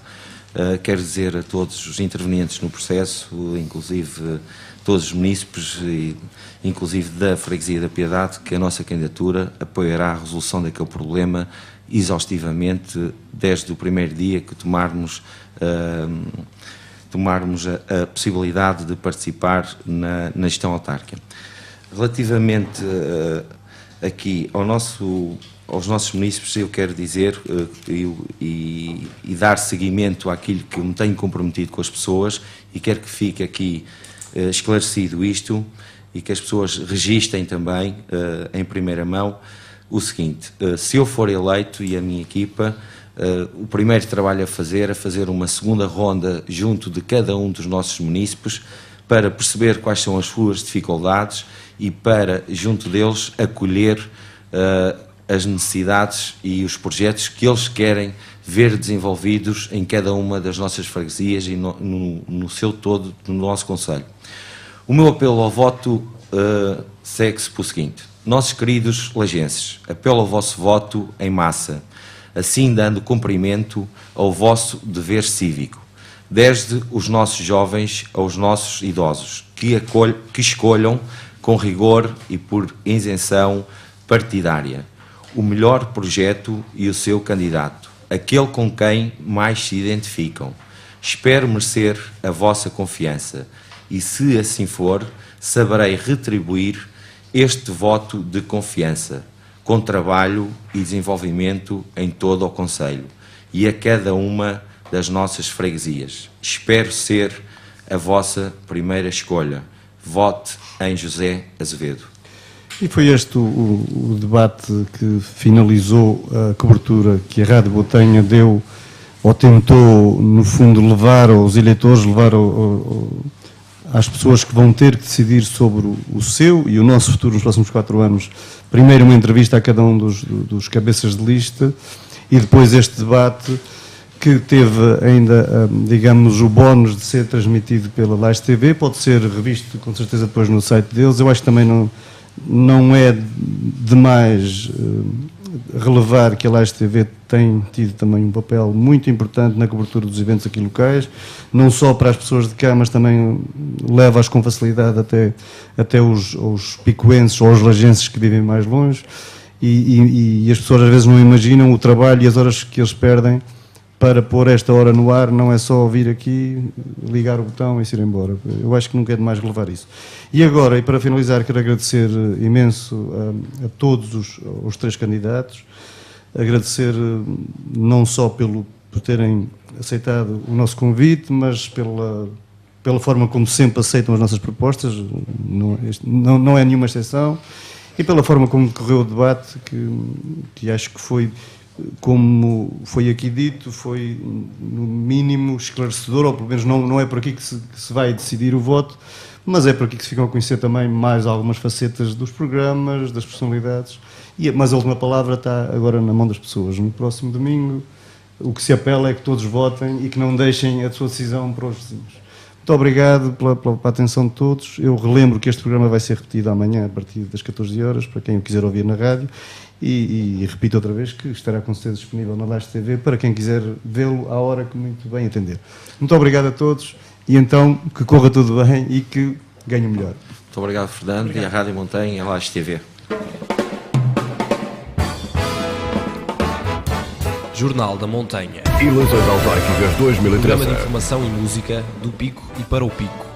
quero dizer a todos os intervenientes no processo, inclusive todos os munícipes, inclusive da Freguesia da Piedade, que a nossa candidatura apoiará a resolução daquele problema exaustivamente desde o primeiro dia que tomarmos a possibilidade de participar na gestão autárquica. Relativamente aqui aos nossos munícipes, eu quero dizer e dar seguimento àquilo que me tenho comprometido com as pessoas e quero que fique aqui esclarecido isto e que as pessoas registrem também em primeira mão o seguinte: se eu for eleito e a minha equipa, o primeiro trabalho a fazer é fazer uma segunda ronda junto de cada um dos nossos munícipes para perceber quais são as suas dificuldades e para, junto deles, acolher as necessidades e os projetos que eles querem ver desenvolvidos em cada uma das nossas freguesias e no seu todo, no nosso concelho. O meu apelo ao voto segue-se pelo seguinte: nossos queridos lagenses, apelo ao vosso voto em massa, assim dando cumprimento ao vosso dever cívico, desde os nossos jovens aos nossos idosos, que escolham com rigor e por isenção partidária o melhor projeto e o seu candidato, aquele com quem mais se identificam. Espero merecer a vossa confiança e, se assim for, saberei retribuir este voto de confiança com trabalho e desenvolvimento em todo o concelho e a cada uma das nossas freguesias. Espero ser a vossa primeira escolha. Vote em José Azevedo. E foi este o debate que finalizou a cobertura que a Rádio Botenha deu, ou tentou, no fundo, levar aos eleitores, levar às pessoas que vão ter que decidir sobre o seu e o nosso futuro nos próximos 4 anos. Primeiro uma entrevista a cada um dos cabeças de lista e depois este debate que teve ainda, digamos, o bónus de ser transmitido pela Laje TV, pode ser revisto com certeza depois no site deles. Eu acho que também não é demais relevar que a Laje TV tem tido também um papel muito importante na cobertura dos eventos aqui locais, não só para as pessoas de cá, mas também leva-as com facilidade até os picoenses ou os lagenses que vivem mais longe e as pessoas às vezes não imaginam o trabalho e as horas que eles perdem para pôr esta hora no ar. Não é só vir aqui, ligar o botão e se ir embora. Eu acho que nunca é demais relevar isso. E agora, e para finalizar, quero agradecer imenso a todos os 3 candidatos, agradecer não só por terem aceitado o nosso convite, mas pela forma como sempre aceitam as nossas propostas, não é nenhuma exceção, e pela forma como correu o debate, que acho que foi, como foi aqui dito, foi no mínimo esclarecedor, ou pelo menos não é por aqui que se vai decidir o voto, mas é por aqui que se ficam a conhecer também mais algumas facetas dos programas, das personalidades, mas a última palavra está agora na mão das pessoas. No próximo domingo, o que se apela é que todos votem e que não deixem a sua decisão para os vizinhos. Muito obrigado pela atenção de todos. Eu relembro que este programa vai ser repetido amanhã a partir das 14 horas, para quem o quiser ouvir na rádio. E repito outra vez que estará com certeza disponível na Laje TV para quem quiser vê-lo à hora que muito bem entender. Muito obrigado a todos e então que corra tudo bem e que ganhe o melhor. Muito obrigado, Fernando, obrigado. E a Rádio Montanha e a Laje TV. Jornal da Montanha. Eleições autárquicas 2013. Programa de informação e música do Pico e para o Pico.